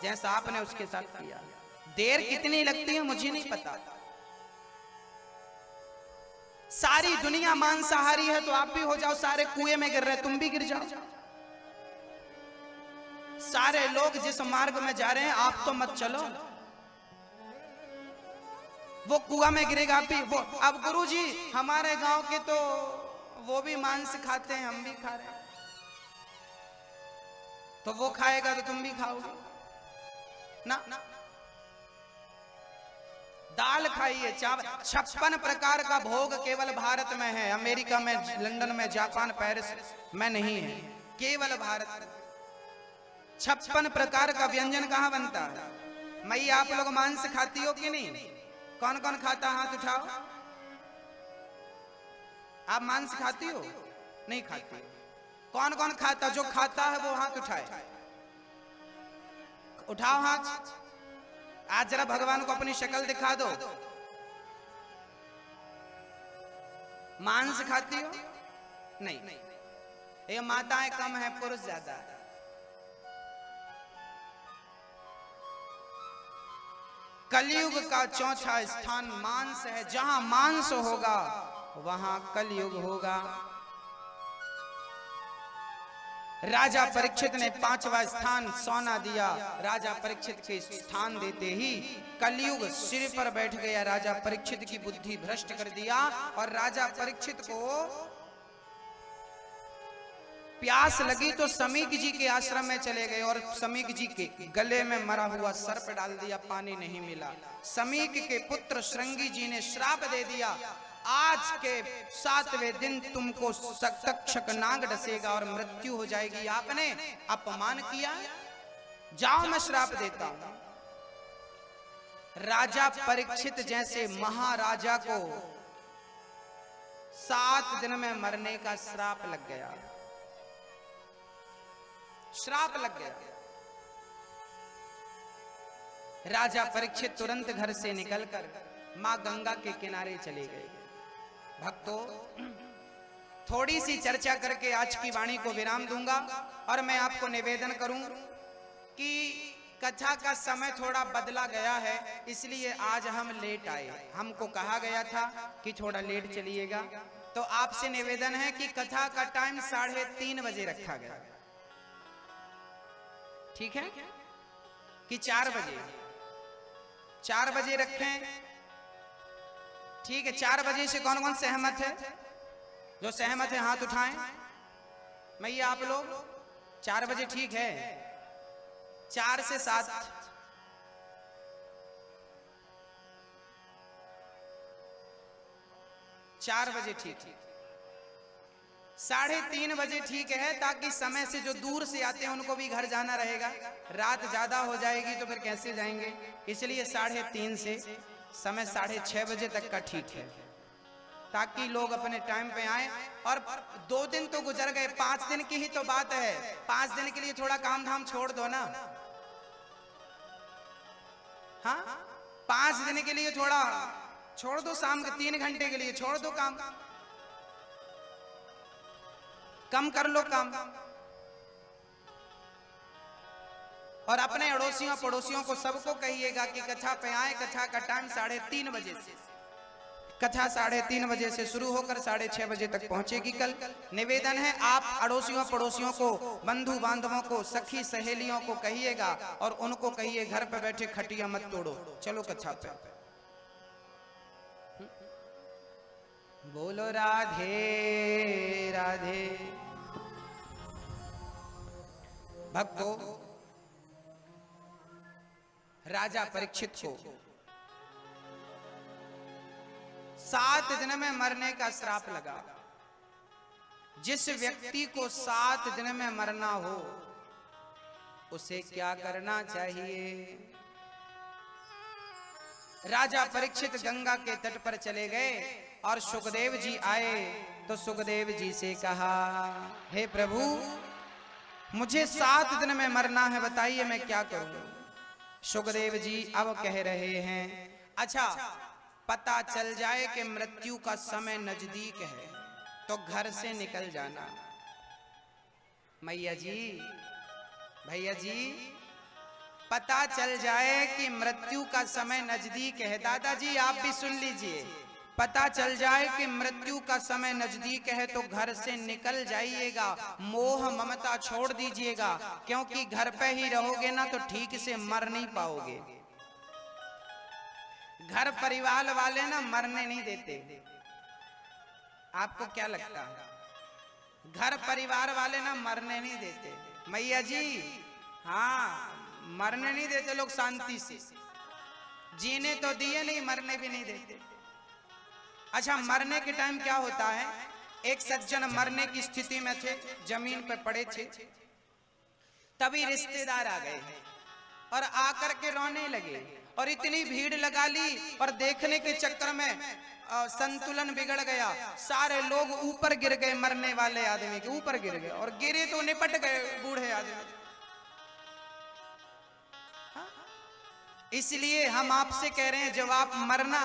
जैसा आपने उसके साथ किया। देर कितनी लगती है मुझे नहीं पता। सारी दुनिया मांसाहारी है तो आप भी हो जाओ, सारे कुएं में गिर रहे तुम भी गिर जाओ। सारे लोग जिस मार्ग में जा रहे हैं आप तो मत चलो, वो कुआं में गिरेगा आप भी। वो अब गुरुजी हमारे गांव के तो वो भी मांस खाते हैं, हम भी खा रहे हैं, तो वो खाएगा तो तुम भी खाओगे ना? दाल खाइए, चावल। 56 प्रकार का भोग केवल भारत में है, अमेरिका में, लंदन में, जापान, पेरिस में नहीं है, केवल भारत में। 56 प्रकार का व्यंजन कहाँ बनता है? मई आप लोग मांस खाती हो कि नहीं? कौन कौन खाता? हाथ उठाओ। आप मांस खाती हो? नहीं खाती। कौन कौन खाता? जो खाता है वो हाथ उठाए, उठाओ हाथ। आज जरा भगवान को अपनी शक्ल दिखा दो। मांस खाती हो? नहीं। ये माताएं कम है, पुरुष ज्यादा है। कलयुग का चौथा स्थान मांस है। जहां मांस होगा वहां कलयुग होगा। राजा परीक्षित ने 5वां स्थान सोना दिया। राजा परीक्षित के स्थान देते ही कलयुग सिर पर बैठ गया। राजा परीक्षित की बुद्धि भ्रष्ट कर दिया और राजा परीक्षित को प्यास लगी तो समीक जी के आश्रम में चले गए और समीक जी के गले में मरा हुआ सर्प डाल दिया, पानी नहीं मिला। समीक के पुत्र श्रृंगी जी ने श्राप दे दिया, आज के 7वें दिन तुमको तक्षक नाग डसेगा और मृत्यु हो जाएगी। आपने अपमान किया, जाओ मैं श्राप देता हूं। राजा परीक्षित जैसे महाराजा को 7 दिन में मरने का श्राप लग गया, श्राप लग गया। राजा परीक्षित तुरंत घर से निकलकर मां गंगा के किनारे चले गए। भक्तों, थोड़ी सी चर्चा करके आज की वाणी को विराम दूंगा और मैं आपको निवेदन करूं कि कथा का समय थोड़ा बदला गया है, इसलिए आज हम लेट आए। हमको कहा गया था कि थोड़ा लेट चलिएगा, तो आपसे निवेदन है कि कथा का टाइम 3:30 बजे रखा गया। ठीक है कि 4 बजे? 4 बजे रखें, ठीक है। 4 बजे से कौन कौन सहमत है? जो सहमत है हाथ उठाएं। मैया आप लोग 4 बजे ठीक है? 4 से 7 4 बजे ठीक है। 3:30 बजे ठीक है, ताकि समय से जो दूर से आते हैं उनको भी घर जाना रहेगा। रात ज्यादा हो जाएगी तो फिर कैसे जाएंगे, इसलिए 3:30 से समय 6:30 बजे तक का ठीक है, ताकि लोग अपने टाइम पे आए। और 2 दिन तो गुजर गए, 5 दिन की ही तो बात है। 5 दिन के लिए थोड़ा काम धाम छोड़ दो ना। हाँ, 5 दिन के लिए थोड़ा छोड़ दो, शाम के 3 घंटे के लिए छोड़ दो काम, कम कर लो काम। और अपने अड़ोसियों पड़ोसियों को सबको कहिएगा कि कथा पे आए। कथा का टाइम 3:30 बजे से कथा 3:30 बजे से शुरू होकर 6:30 बजे तक पहुंचेगी कल। निवेदन है आप अड़ोसियों पड़ोसियों को, बंधु बांधवों को, सखी सहेलियों को कहिएगा और उनको कहिए घर पे बैठे खटिया मत तोड़ो। चलो कथा पे। बोलो राधे राधे। भक्तों, राजा परीक्षित को 7 दिन में मरने का श्राप लगा। जिस व्यक्ति को 7 दिन में मरना हो उसे क्या करना चाहिए? राजा परीक्षित गंगा के तट पर चले गए और सुखदेव जी आए तो सुखदेव जी से कहा, हे प्रभु, मुझे 7 दिन में मरना है, बताइए मैं क्या करूं? सुखदेव जी अब कह रहे हैं, अच्छा, पता चल जाए कि मृत्यु का समय नजदीक है तो घर से निकल जाना। मैया जी, भैया जी, पता चल जाए कि मृत्यु का समय नजदीक है। दादाजी आप भी सुन लीजिए, पता चल जाए कि मृत्यु का समय नजदीक है तो घर से निकल जाइएगा, मोह ममता छोड़ दीजिएगा, क्योंकि घर पे ही रहोगे ना तो ठीक से मर नहीं पाओगे। घर परिवार वाले ना मरने नहीं देते। आपको क्या लगता है? घर परिवार वाले ना मरने नहीं देते। मैया जी, हाँ, मरने नहीं देते लोग, शांति से जीने तो दिए नहीं, मरने भी नहीं देते। अच्छा, मरने के टाइम क्या होता है? एक सज्जन मरने की स्थिति में थे, जमीन पे पड़े थे, तभी रिश्तेदार आ गए और आकर के रोने लगे और इतनी भीड़ लगा ली और देखने के चक्कर में संतुलन बिगड़ गया। सारे लोग ऊपर गिर गए, मरने वाले आदमी के ऊपर गिर गए और गिरे तो निपट गए बूढ़े आदमी। इसलिए हम आपसे कह रहे हैं, जब आप मरना